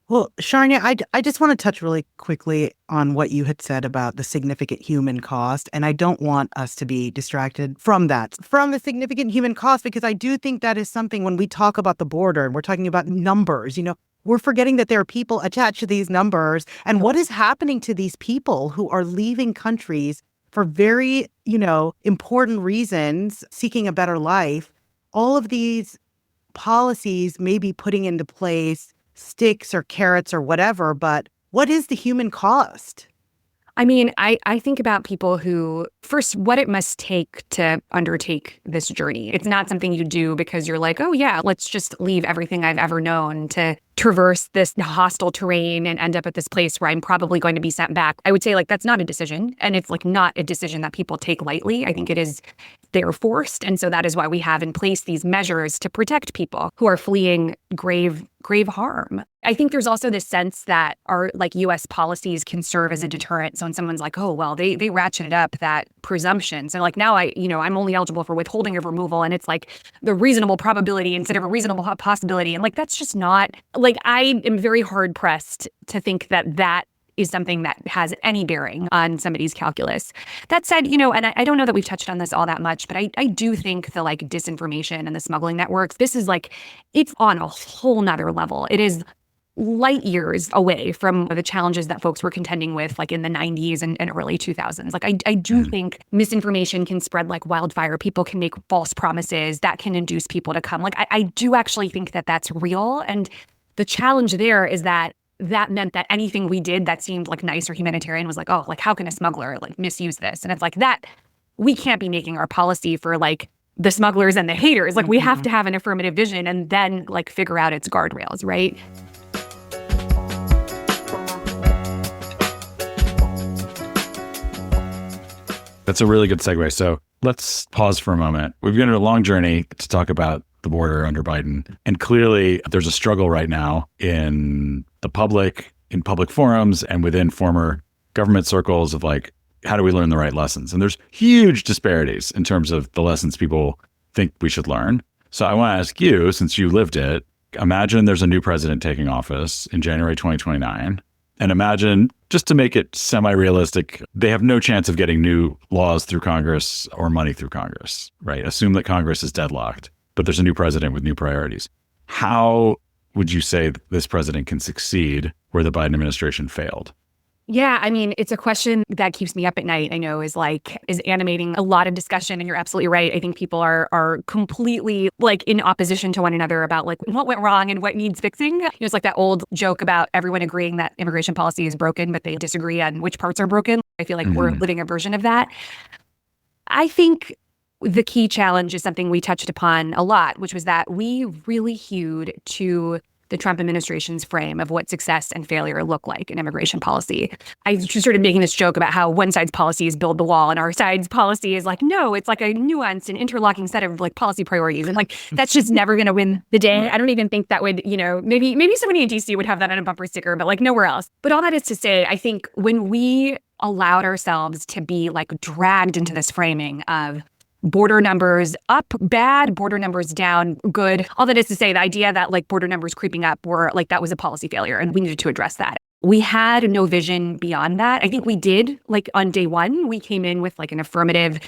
Well, Charanya, I just want to touch really quickly on what you had said about the significant human cost. And I don't want us to be distracted from the significant human cost, because I do think that is something when we talk about the border and we're talking about numbers, we're forgetting that there are people attached to these numbers. And what is happening to these people who are leaving countries for very, important reasons, seeking a better life? All of these policies may be putting into place sticks or carrots or whatever, but what is the human cost? I mean, I think about people who, first, what it must take to undertake this journey. It's not something you do because you're like, oh yeah, let's just leave everything I've ever known to traverse this hostile terrain and end up at this place where I'm probably going to be sent back. I would say, like, that's not a decision. And it's like not a decision that people take lightly. I think they're forced. And so that is why we have in place these measures to protect people who are fleeing grave harm. I think there's also this sense that our like U.S. policies can serve as a deterrent. So when someone's like, oh, well, they ratcheted up that presumption. So like now I'm only eligible for withholding of removal. And it's like the reasonable probability instead of a reasonable possibility. And like, that's just not, like, I am very hard pressed to think that is something that has any bearing on somebody's calculus. That said, and I don't know that we've touched on this all that much, but I do think the like disinformation and the smuggling networks, this is like, it's on a whole nother level. It is light years away from the challenges that folks were contending with like in the 90s and early 2000s. Like, I do think misinformation can spread like wildfire. People can make false promises that can induce people to come. Like, I do actually think that that's real. And the challenge there is that meant that anything we did that seemed like nice or humanitarian was like, oh, like, how can a smuggler like misuse this? And it's like that we can't be making our policy for like the smugglers and the haters. Like, we have to have an affirmative vision and then like figure out its guardrails, right? That's a really good segue. So let's pause for a moment. We've been on a long journey to talk about the border under Biden. And clearly there's a struggle right now in the public, in public forums, and within former government circles of like, how do we learn the right lessons? And there's huge disparities in terms of the lessons people think we should learn. So I want to ask you, since you lived it, imagine there's a new president taking office in January 2029. And imagine, just to make it semi-realistic, they have no chance of getting new laws through Congress or money through Congress, right? Assume that Congress is deadlocked, but there's a new president with new priorities. How would you say this president can succeed where the Biden administration failed? Yeah, I mean, it's a question that keeps me up at night. I know is animating a lot of discussion, and you're absolutely right. I think people are completely like in opposition to one another about like what went wrong and what needs fixing. It's like that old joke about everyone agreeing that immigration policy is broken, but they disagree on which parts are broken. I feel like we're living a version of that. I think the key challenge is something we touched upon a lot, which was that we really hewed to the Trump administration's frame of what success and failure look like in immigration policy. I just started making this joke about how one side's policy is build the wall and our side's policy is like, no, it's like a nuanced and interlocking set of like policy priorities. And like, that's just never going to win the day. I don't even think that would, maybe somebody in DC would have that on a bumper sticker, but like nowhere else. But all that is to say, I think when we allowed ourselves to be like dragged into this framing of border numbers up, bad, border numbers down, good. All that is to say, the idea that like border numbers creeping up were like that was a policy failure and we needed to address that. We had no vision beyond that. I think we did, like on day one, we came in with like an affirmative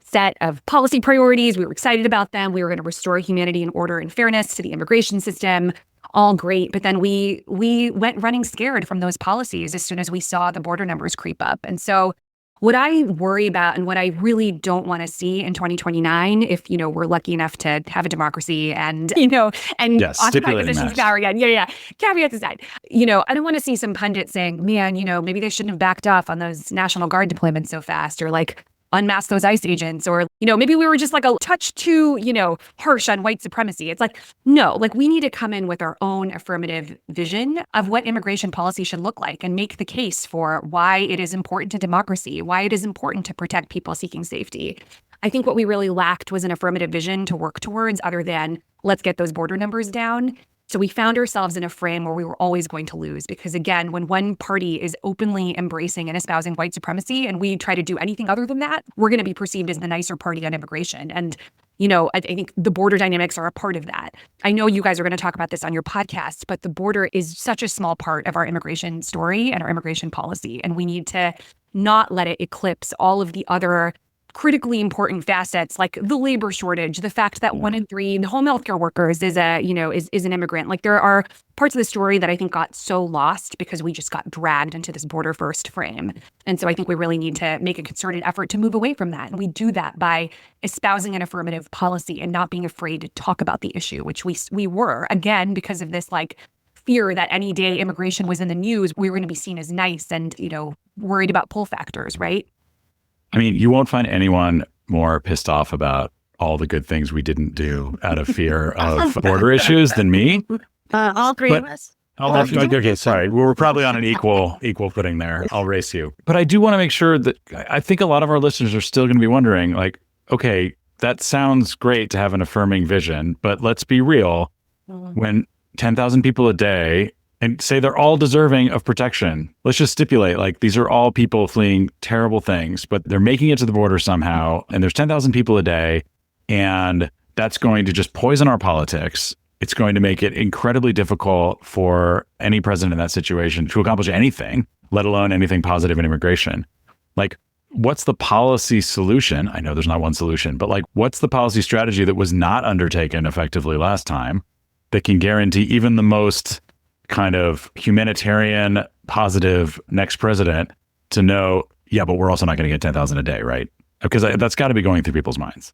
set of policy priorities. We were excited about them. We were going to restore humanity and order and fairness to the immigration system. All great. But then we went running scared from those policies as soon as we saw the border numbers creep up. And so what I worry about and what I really don't want to see in 2029, if, we're lucky enough to have a democracy and, occupy positions of power again. Yeah. Caveats aside, I don't want to see some pundit saying, man, maybe they shouldn't have backed off on those National Guard deployments so fast, or like unmask those ICE agents, or, maybe we were just like a touch too, harsh on white supremacy. It's like, no, like we need to come in with our own affirmative vision of what immigration policy should look like and make the case for why it is important to democracy, why it is important to protect people seeking safety. I think what we really lacked was an affirmative vision to work towards other than let's get those border numbers down. So we found ourselves in a frame where we were always going to lose because, again, when one party is openly embracing and espousing white supremacy and we try to do anything other than that, we're going to be perceived as the nicer party on immigration. And, I think the border dynamics are a part of that. I know you guys are going to talk about this on your podcast, but the border is such a small part of our immigration story and our immigration policy. And we need to not let it eclipse all of the other critically important facets like the labor shortage, the fact that 1 in 3 home healthcare workers is an immigrant. Like there are parts of the story that I think got so lost because we just got dragged into this border first frame. And so I think we really need to make a concerted effort to move away from that. And we do that by espousing an affirmative policy and not being afraid to talk about the issue, which we were, again, because of this like fear that any day immigration was in the news, we were going to be seen as nice and, worried about pull factors, right? I mean, you won't find anyone more pissed off about all the good things we didn't do out of fear of border issues than me. All three of us. Okay, sorry. We're probably on an equal footing there. I'll race you. But I do want to make sure that I think a lot of our listeners are still going to be wondering, like, okay, that sounds great to have an affirming vision, but let's be real. When 10,000 people a day and say they're all deserving of protection. Let's just stipulate, like, these are all people fleeing terrible things, but they're making it to the border somehow. And there's 10,000 people a day. And that's going to just poison our politics. It's going to make it incredibly difficult for any president in that situation to accomplish anything, let alone anything positive in immigration. Like, what's the policy solution? I know there's not one solution, but like, what's the policy strategy that was not undertaken effectively last time that can guarantee even the most kind of humanitarian, positive next president to know, yeah, but we're also not going to get 10,000 a day, right? Because that's got to be going through people's minds.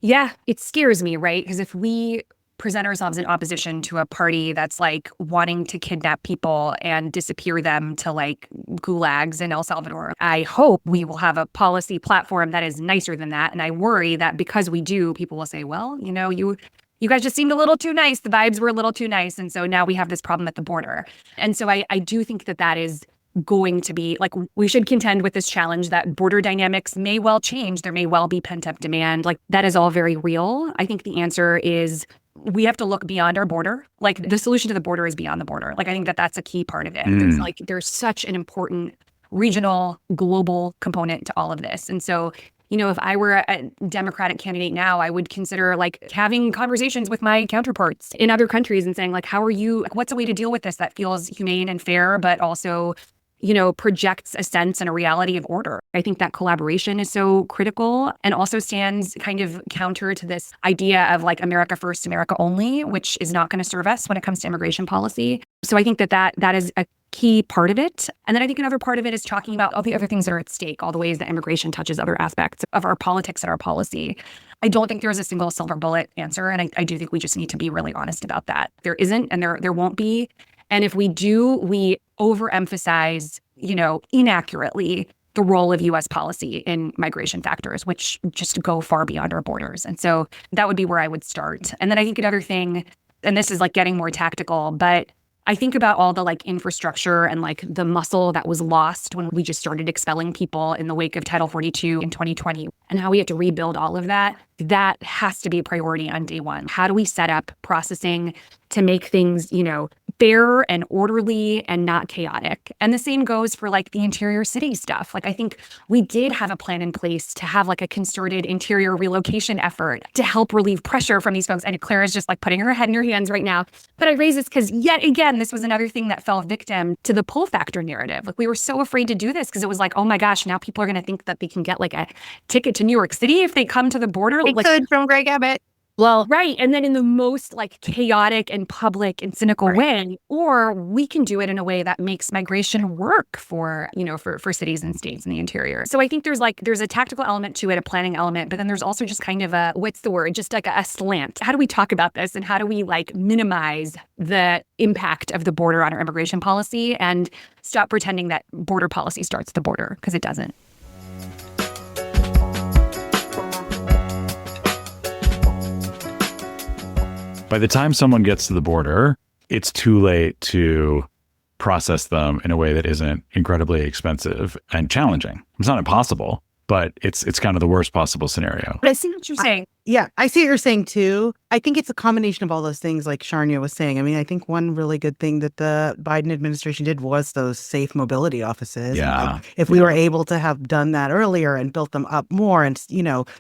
Yeah, it scares me, right? Because if we present ourselves in opposition to a party that's like wanting to kidnap people and disappear them to like gulags in El Salvador, I hope we will have a policy platform that is nicer than that. And I worry that because we do, people will say, well, you guys just seemed a little too nice. The vibes were a little too nice. And so now we have this problem at the border. And so I do think that is going to be like, we should contend with this challenge that border dynamics may well change. There may well be pent up demand. Like that is all very real. I think the answer is we have to look beyond our border. Like the solution to the border is beyond the border. Like I think that's a key part of it. There's such an important regional, global component to all of this. And so if I were a Democratic candidate now, I would consider like having conversations with my counterparts in other countries and saying like, how are you, what's a way to deal with this that feels humane and fair, but also, projects a sense and a reality of order. I think that collaboration is so critical and also stands kind of counter to this idea of like America first, America only, which is not going to serve us when it comes to immigration policy. So I think that is a key part of it. And then I think another part of it is talking about all the other things that are at stake, all the ways that immigration touches other aspects of our politics and our policy. I don't think there's a single silver bullet answer. And I do think we just need to be really honest about that. There isn't, and there won't be. And if we do, we overemphasize, inaccurately the role of U.S. policy in migration factors, which just go far beyond our borders. And so that would be where I would start. And then I think another thing and this is like getting more tactical, but I think about all the like infrastructure and like the muscle that was lost when we just started expelling people in the wake of Title 42 in 2020 and how we had to rebuild all of that. That has to be a priority on day one. How do we set up processing to make things, fair and orderly and not chaotic? And the same goes for like the interior city stuff. Like I think we did have a plan in place to have like a concerted interior relocation effort to help relieve pressure from these folks. And Clara's just like putting her head in her hands right now. But I raise this because yet again, this was another thing that fell victim to the pull factor narrative. Like we were so afraid to do this because it was like, oh my gosh, now people are going to think that they can get like a ticket to New York City if they come to the border. They could from Greg Abbott. Well, right. And then in the most like chaotic and public and cynical way, or we can do it in a way that makes migration work for cities and states in the interior. So I think there's a tactical element to it, a planning element, but then there's also just kind of just like a slant. How do we talk about this and how do we like minimize the impact of the border on our immigration policy and stop pretending that border policy starts at the border, because it doesn't. By the time someone gets to the border, it's too late to process them in a way that isn't incredibly expensive and challenging. It's not impossible, but it's kind of the worst possible scenario. But I see what you're saying. I see what you're saying too. I think it's a combination of all those things like Charanya was saying. I mean, I think one really good thing that the Biden administration did was those safe mobility offices. Yeah. Like, if we were able to have done that earlier and built them up more and,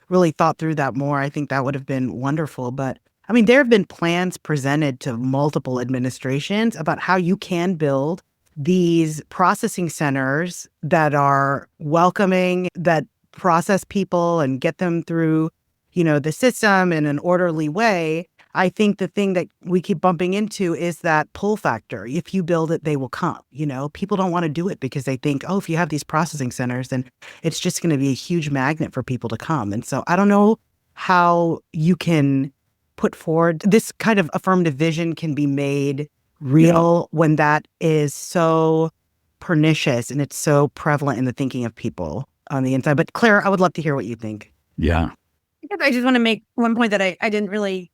really thought through that more, I think that would have been wonderful. But I mean, there have been plans presented to multiple administrations about how you can build these processing centers that are welcoming, that process people and get them through, the system in an orderly way. I think the thing that we keep bumping into is that pull factor. If you build it, they will come. People don't want to do it because they think, oh, if you have these processing centers, then it's just going to be a huge magnet for people to come. And so I don't know how you can put forward this kind of affirmative vision can be made real when that is so pernicious and it's so prevalent in the thinking of people on the inside. But Claire, I would love to hear what you think. Yeah. I just want to make one point that I didn't really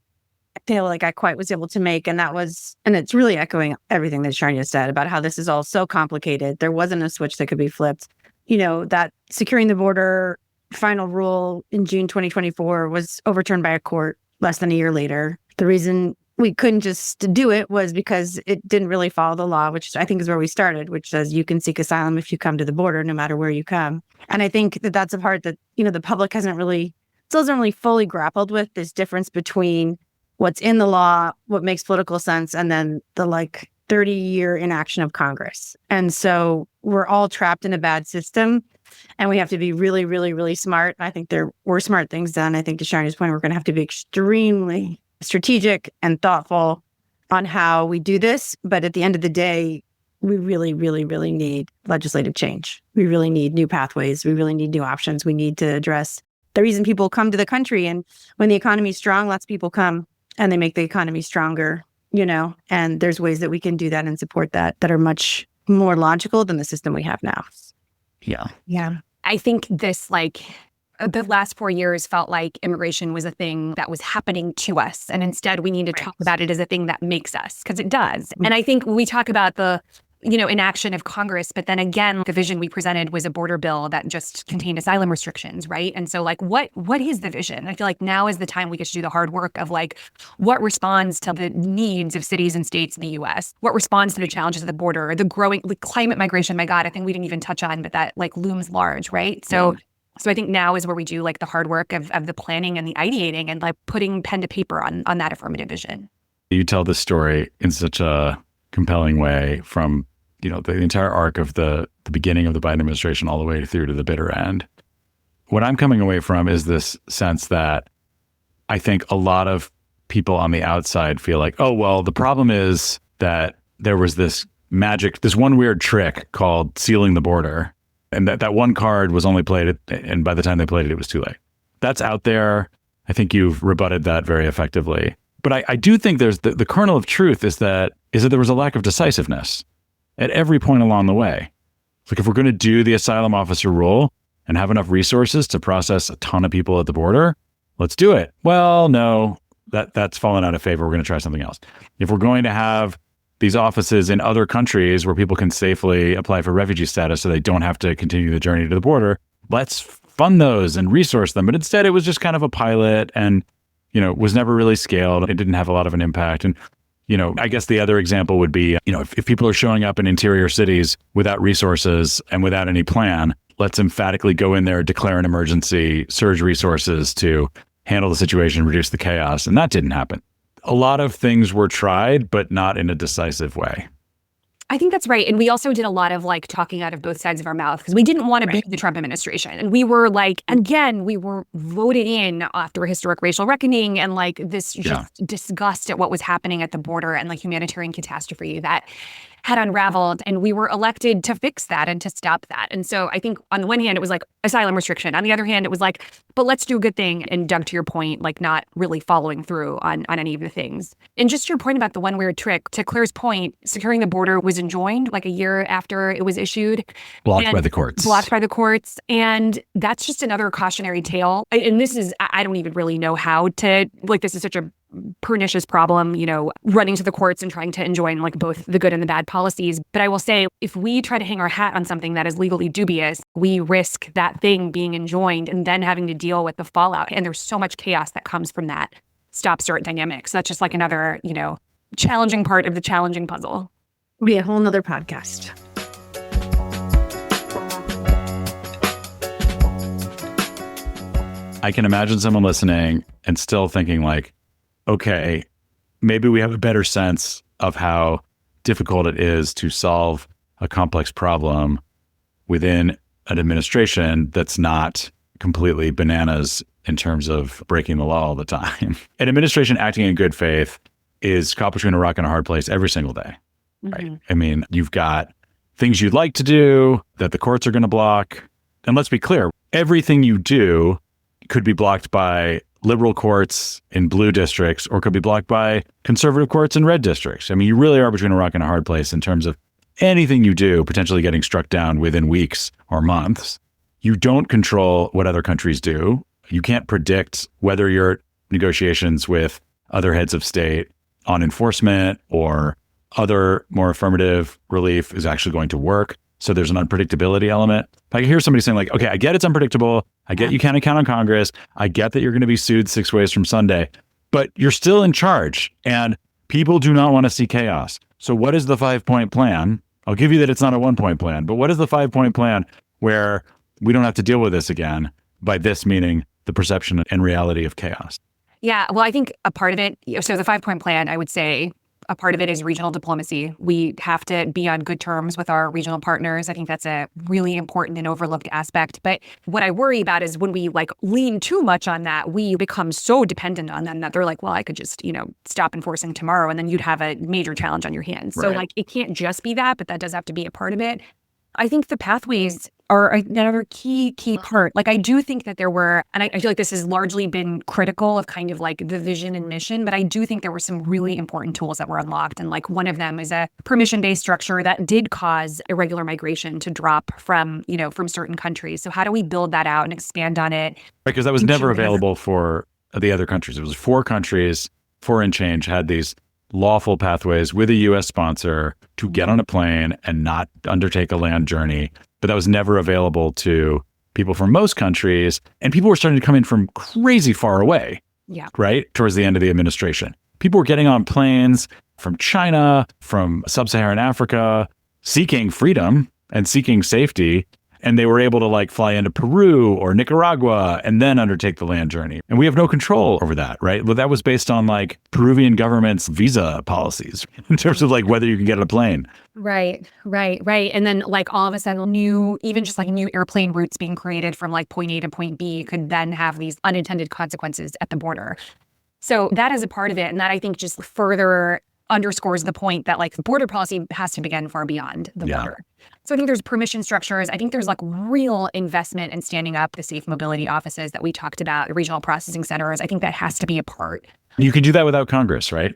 feel like I quite was able to make. And that was, and it's really echoing everything that Charanya said about how this is all so complicated. There wasn't a switch that could be flipped. That securing the border final rule in June 2024 was overturned by a court less than a year later. The reason we couldn't just do it was because it didn't really follow the law, which I think is where we started, which says you can seek asylum if you come to the border, no matter where you come. And I think that that's a part that, the public still hasn't really fully grappled with, this difference between what's in the law, what makes political sense, and then the 30-year inaction of Congress. And so we're all trapped in a bad system. And we have to be really, really, really smart. I think there were smart things done. I think to Sharonya's point, we're going to have to be extremely strategic and thoughtful on how we do this. But at the end of the day, we really, really, really need legislative change. We really need new pathways. We really need new options. We need to address the reason people come to the country. And when the economy is strong, lots of people come and they make the economy stronger, and there's ways that we can do that and support that are much more logical than the system we have now. Yeah. Yeah. I think this, the last 4 years felt like immigration was a thing that was happening to us. And instead, we need to talk about it as a thing that makes us, because it does. And I think we talk about the, inaction of Congress, but then again, the vision we presented was a border bill that just contained asylum restrictions, right? And so what is the vision? I feel like now is the time we get to do the hard work of what responds to the needs of cities and states in the US? What responds to the challenges of the border, the growing climate migration? My God, I think we didn't even touch on, but that looms large, right? So I think now is where we do the hard work of the planning and the ideating and putting pen to paper on that affirmative vision. You tell this story in such a compelling way from the entire arc of the beginning of the Biden administration all the way through to the bitter end. What I'm coming away from is this sense that I think a lot of people on the outside feel like, oh, well, the problem is that there was this one weird trick called sealing the border. And that one card was only played, and by the time they played it, it was too late. That's out there. I think you've rebutted that very effectively. But I do think there's the kernel of truth is that there was a lack of decisiveness at every point along the way. If we're going to do the asylum officer rule and have enough resources to process a ton of people at the border, let's do it. Well, no, that's fallen out of favor. We're going to try something else. If we're going to have these offices in other countries where people can safely apply for refugee status so they don't have to continue the journey to the border, let's fund those and resource them. But instead, it was just kind of a pilot and, was never really scaled. It didn't have a lot of an impact. And, I guess the other example would be, if people are showing up in interior cities without resources and without any plan, let's emphatically go in there, declare an emergency, surge resources to handle the situation, reduce the chaos. And that didn't happen. A lot of things were tried, but not in a decisive way. I think that's right. And we also did a lot of talking out of both sides of our mouth because we didn't want to be the Trump administration. And we were again, we were voted in after a historic racial reckoning and this just disgust at what was happening at the border and humanitarian catastrophe that had unraveled. And we were elected to fix that and to stop that. And so I think on the one hand, it was asylum restriction. On the other hand, it was but let's do a good thing. And Doug, to your point, not really following through on any of the things. And just your point about the one weird trick, to Claire's point, securing the border was enjoined a year after it was issued. Blocked by the courts. Blocked by the courts. And that's just another cautionary tale. And this is, I don't even really know how to, this is such a pernicious problem, running to the courts and trying to enjoin both the good and the bad policies. But I will say, if we try to hang our hat on something that is legally dubious, we risk that thing being enjoined and then having to deal with the fallout. And there's so much chaos that comes from that stop-start dynamic. So that's just another, challenging part of the challenging puzzle. It'll be a whole nother podcast. I can imagine someone listening and still thinking okay, maybe we have a better sense of how difficult it is to solve a complex problem within an administration that's not completely bananas in terms of breaking the law all the time. An administration acting in good faith is caught between a rock and a hard place every single day, right? I mean, you've got things you'd like to do that the courts are going to block. And let's be clear, everything you do could be blocked by liberal courts in blue districts or could be blocked by conservative courts in red districts. I mean, you really are between a rock and a hard place in terms of anything you do potentially getting struck down within weeks or months. You don't control what other countries do. You can't predict whether your negotiations with other heads of state on enforcement or other more affirmative relief is actually going to work. So there's an unpredictability element. If I hear somebody saying okay, I get it's unpredictable. I get you can't count on Congress. I get that you're going to be sued 6 ways from Sunday, but you're still in charge and people do not want to see chaos. So what is the 5-point plan? I'll give you that it's not a 1-point plan, but what is the 5-point plan where we don't have to deal with this again? By this meaning the perception and reality of chaos. Yeah, well, I think a part of it, so the 5-point plan, I would say, a part of it is regional diplomacy. We have to be on good terms with our regional partners. I think that's a really important and overlooked aspect. But what I worry about is when we lean too much on that, we become so dependent on them that they're well, I could just, stop enforcing tomorrow and then you'd have a major challenge on your hands. Right. So it can't just be that, but that does have to be a part of it. I think the pathways are another key part. I do think that there were, and I feel this has largely been critical of kind of the vision and mission, but I do think there were some really important tools that were unlocked. And one of them is a permission-based structure that did cause irregular migration to drop from certain countries. So how do we build that out and expand on it? Because that was never available for the other countries. It was 4 countries, 4 and change, had these lawful pathways with a U.S. sponsor to get on a plane and not undertake a land journey. But that was never available to people from most countries. And people were starting to come in from crazy far away, right? Towards the end of the administration. People were getting on planes from China, from sub-Saharan Africa, seeking freedom and seeking safety. And they were able to fly into Peru or Nicaragua and then undertake the land journey. And we have no control over that, right? But that was based on Peruvian government's visa policies in terms of whether you can get on a plane. Right. And then all of a sudden new airplane routes being created from point A to point B could then have these unintended consequences at the border. So that is a part of it. And that I think just further underscores the point that border policy has to begin far beyond the border. So I think there's permission structures. I think there's real investment in standing up the safe mobility offices that we talked about, the regional processing centers. I think that has to be a part. You can do that without Congress, right?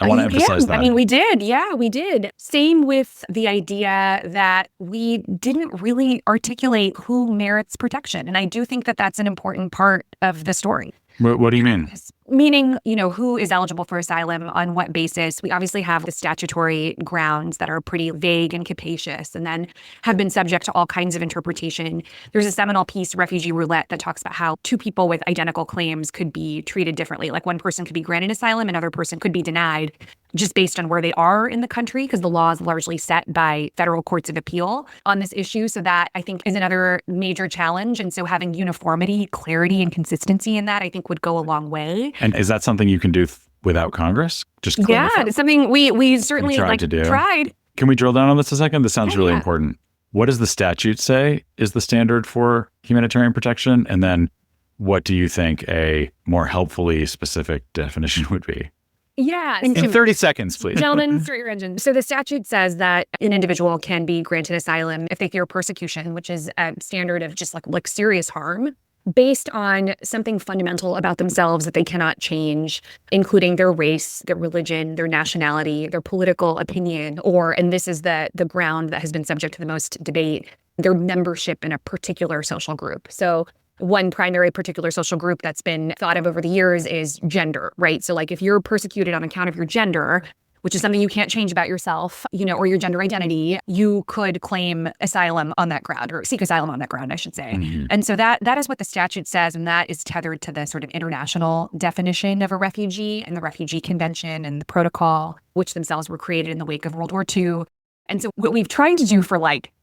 I want to emphasize that. I mean, we did. Yeah, we did. Same with the idea that we didn't really articulate who merits protection. And I do think that that's an important part of the story. What do you mean? Meaning, who is eligible for asylum on what basis? We obviously have the statutory grounds that are pretty vague and capacious and then have been subject to all kinds of interpretation. There's a seminal piece, Refugee Roulette, that talks about how two people with identical claims could be treated differently. Like one person could be granted asylum, another person could be denied just based on where they are in the country, because the law is largely set by federal courts of appeal on this issue. So that, I think, is another major challenge. And so having uniformity, clarity, and consistency in that, I think, would go a long way. And is that something you can do without Congress? Just clarify. Yeah, it's something we certainly tried to do. Tried. Can we drill down on this a second? This sounds really important. What does the statute say is the standard for humanitarian protection? And then what do you think a more helpfully specific definition would be? Yeah. In 30 seconds, please. Gentlemen, start your engine. So the statute says that an individual can be granted asylum if they fear persecution, which is a standard of just like serious harm, based on something fundamental about themselves that they cannot change, including their race, their religion, their nationality, their political opinion, and this is the ground that has been subject to the most debate, their membership in a particular social group. So one primary particular social group that's been thought of over the years is gender, right? So like if you're persecuted on account of your gender, which is something you can't change about yourself, or your gender identity, you could claim asylum on that ground, or seek asylum on that ground, I should say. Mm-hmm. And so that is what the statute says, and that is tethered to the sort of international definition of a refugee and the Refugee Convention and the protocol, which themselves were created in the wake of World War II. And so what we've tried to do for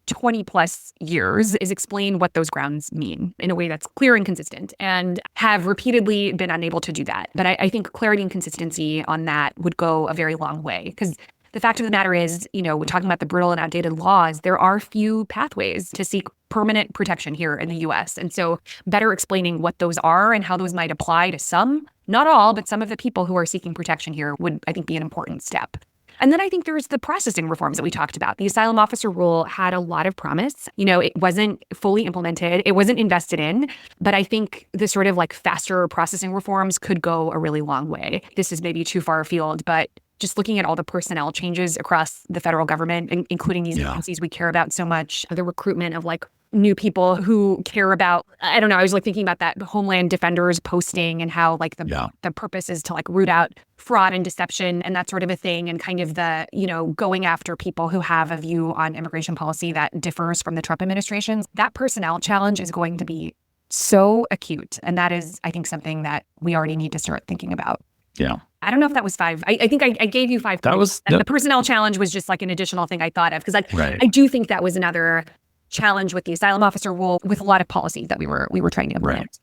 20 plus years is explain what those grounds mean in a way that's clear and consistent, and have repeatedly been unable to do that. But I think clarity and consistency on that would go a very long way, because the fact of the matter is, we're talking about the brittle and outdated laws. There are few pathways to seek permanent protection here in the U.S. And so better explaining what those are and how those might apply to some, not all, but some of the people who are seeking protection here would, I think, be an important step. And then I think there's the processing reforms that we talked about. The asylum officer rule had a lot of promise. It wasn't fully implemented. It wasn't invested in. But I think the sort of faster processing reforms could go a really long way. This is maybe too far afield, but just looking at all the personnel changes across the federal government, including these agencies we care about so much, the recruitment of new people who care about, I don't know, I was thinking about that Homeland defenders posting and how the purpose is to root out fraud and deception and that sort of a thing, and kind of the, going after people who have a view on immigration policy that differs from the Trump administration's. That personnel challenge is going to be so acute. And that is, I think, something that we already need to start thinking about. Yeah. I don't know if that was 5. I think I gave you 5. That was the personnel challenge was just an additional thing I thought of, because I do think that was another challenge with the asylum officer rule, with a lot of policies that we were trying to implement. Right.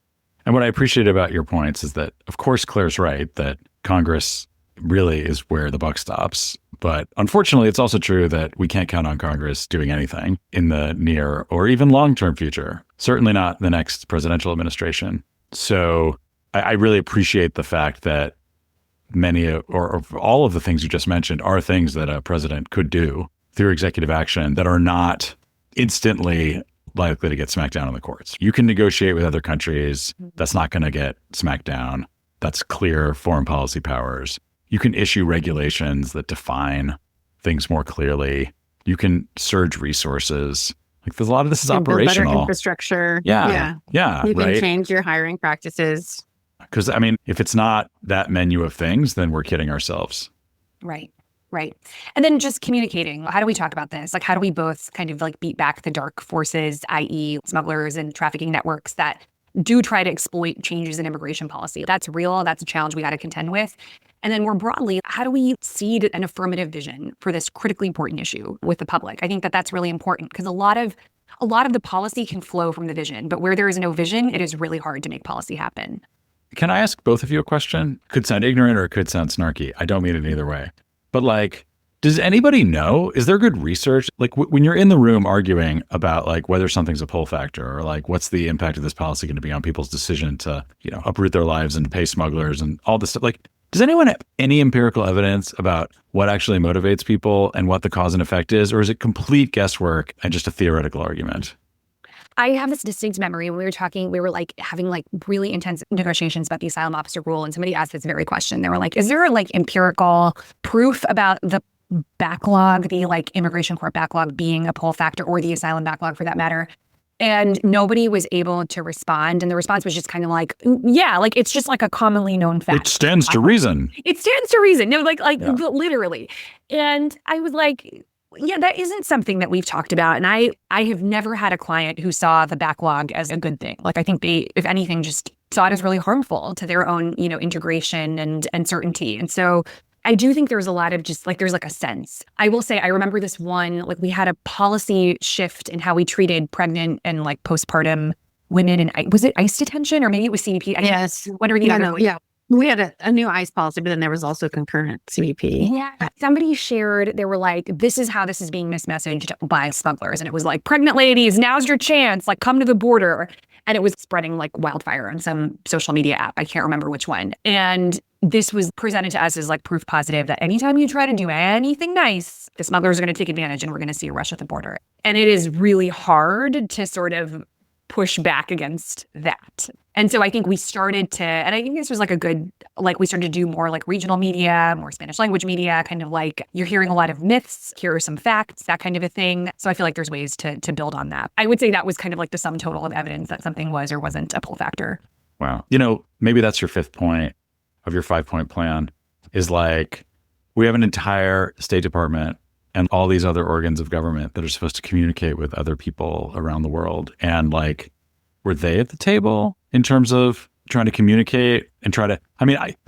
And what I appreciate about your points is that, of course, Claire's right that Congress really is where the buck stops. But unfortunately, it's also true that we can't count on Congress doing anything in the near or even long-term future. Certainly not the next presidential administration. So I really appreciate the fact that many or all of the things you just mentioned are things that a president could do through executive action that are not instantly likely to get smacked down in the courts. You can negotiate with other countries. That's not going to get smacked down. That's clear foreign policy powers. You can issue regulations that define things more clearly. You can surge resources. There's a lot of this is operational. Better infrastructure. Yeah. You can right? change your hiring practices. Because, if it's not that menu of things, then we're kidding ourselves. Right. And then just communicating. How do we talk about this? How do we both kind of beat back the dark forces, i.e. smugglers and trafficking networks that do try to exploit changes in immigration policy? That's real. That's a challenge we got to contend with. And then more broadly, how do we seed an affirmative vision for this critically important issue with the public? I think that that's really important, because a lot of the policy can flow from the vision, but where there is no vision, it is really hard to make policy happen. Can I ask both of you a question? Could sound ignorant or it could sound snarky. I don't mean it either way. But does anybody know? Is there good research? When you're in the room arguing about whether something's a pull factor, or what's the impact of this policy going to be on people's decision to, uproot their lives and pay smugglers and all this stuff? Does anyone have any empirical evidence about what actually motivates people and what the cause and effect is? Or is it complete guesswork and just a theoretical argument? I have this distinct memory when we were talking, we were having really intense negotiations about the asylum officer rule. And somebody asked this very question. They were is there empirical proof about the backlog, the immigration court backlog being a pull factor, or the asylum backlog for that matter? And nobody was able to respond. And the response was just kind of like, yeah, like it's just like a commonly known fact. It stands to reason. It stands to reason. No, Yeah. literally. And I was like, yeah, that isn't something that we've talked about. And I have never had a client who saw the backlog as a good thing. Like I think they, if anything, just saw it as really harmful to their own, integration and certainty. And so I do think there's a lot of just like, there's like a sense. I will say, I remember this one, like we had a policy shift in how we treated pregnant and like postpartum women in, was it ICE detention or maybe it was CBP? Yes. What are the other? Yeah. We had a new ICE policy, but then there was also concurrent CBP. Yeah. Somebody shared, they were like, this is how this is being mismessaged by smugglers. And it was like, pregnant ladies, now's your chance, like come to the border. And it was spreading like wildfire on some social media app. I can't remember which one. And this was presented to us as like proof positive that anytime you try to do anything nice, the smugglers are going to take advantage and we're going to see a rush at the border. And it is really hard to sort of push back against that. And so I think we started to, and I think this was like a good, like we started to do more like regional media, more Spanish language media, kind of like you're hearing a lot of myths, here are some facts, that kind of a thing. So I feel like there's ways to build on that. I would say that was kind of like the sum total of evidence that something was or wasn't a pull factor. Wow. Maybe that's your fifth point of your 5-point plan is like, we have an entire State Department and all these other organs of government that are supposed to communicate with other people around the world. And like, were they at the table in terms of trying to communicate and try to,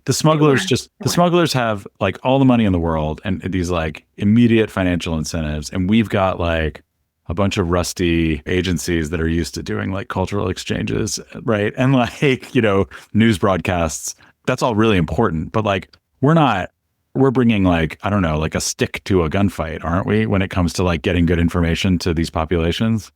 the smugglers have like all the money in the world and these like immediate financial incentives. And we've got like a bunch of rusty agencies that are used to doing like cultural exchanges, right? And like, news broadcasts, that's all really important. But like, we're bringing like, I don't know, like a stick to a gunfight, aren't we? When it comes to like getting good information to these populations.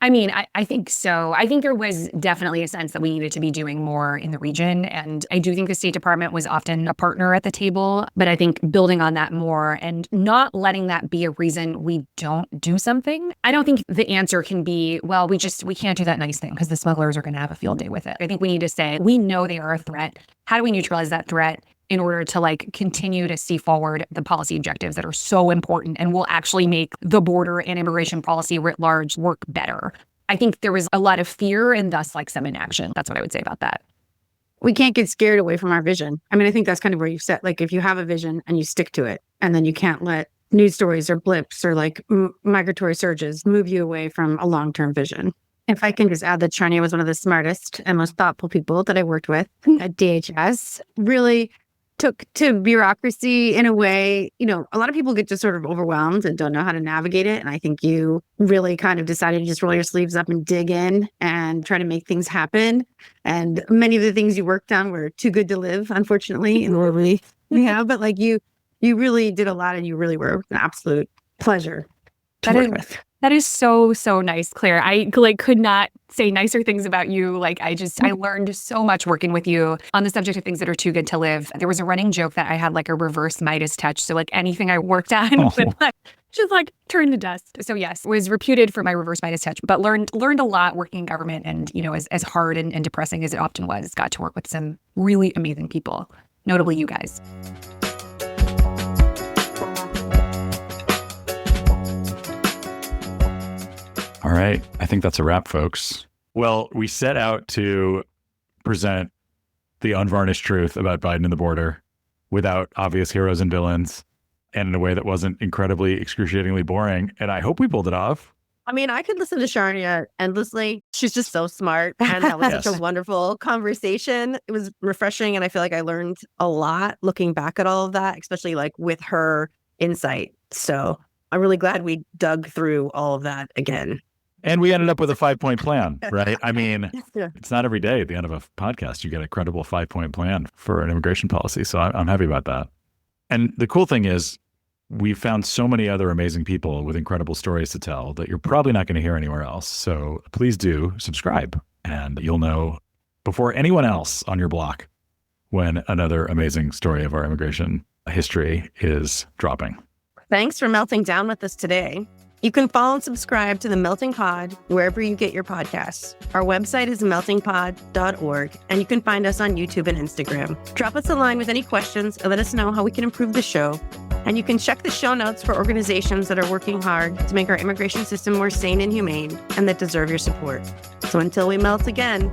I think so. I think there was definitely a sense that we needed to be doing more in the region. And I do think the State Department was often a partner at the table. But I think building on that more and not letting that be a reason we don't do something. I don't think the answer can be, well, we can't do that nice thing because the smugglers are going to have a field day with it. I think we need to say, we know they are a threat. How do we neutralize that threat in order to like continue to see forward the policy objectives that are so important and will actually make the border and immigration policy writ large work better? I think there was a lot of fear and thus like some inaction. That's what I would say about that. We can't get scared away from our vision. I think that's kind of where you set, like if you have a vision and you stick to it, and then you can't let news stories or blips or like migratory surges move you away from a long-term vision. If I can just add that Charanya was one of the smartest and most thoughtful people that I worked with at DHS, really took to bureaucracy in a way, a lot of people get just sort of overwhelmed and don't know how to navigate it. And I think you really kind of decided to just roll your sleeves up and dig in and try to make things happen. And many of the things you worked on were too good to live, unfortunately, in Orly. Yeah, but like you really did a lot and you really were an absolute pleasure to work with. That is so, so nice, Claire. I could not say nicer things about you. I learned so much working with you on the subject of things that are too good to live. There was a running joke that I had like a reverse Midas touch. So like anything I worked on would just like turn to dust. So yes, was reputed for my reverse Midas touch, but learned a lot working in government. And, as hard and depressing as it often was, got to work with some really amazing people, notably you guys. All right. I think that's a wrap, folks. Well, we set out to present the unvarnished truth about Biden and the border without obvious heroes and villains and in a way that wasn't incredibly excruciatingly boring. And I hope we pulled it off. I could listen to Charanya endlessly. She's just so smart. And that was such a wonderful conversation. It was refreshing. And I feel like I learned a lot looking back at all of that, especially like with her insight. So I'm really glad we dug through all of that again. And we ended up with a 5-point plan, right? It's not every day at the end of a podcast you get a credible 5-point plan for an immigration policy. So I'm happy about that. And the cool thing is we found so many other amazing people with incredible stories to tell that you're probably not going to hear anywhere else. So please do subscribe and you'll know before anyone else on your block when another amazing story of our immigration history is dropping. Thanks for melting down with us today. You can follow and subscribe to The Melting Pod wherever you get your podcasts. Our website is meltingpod.org, and you can find us on YouTube and Instagram. Drop us a line with any questions and let us know how we can improve the show. And you can check the show notes for organizations that are working hard to make our immigration system more sane and humane and that deserve your support. So until we melt again,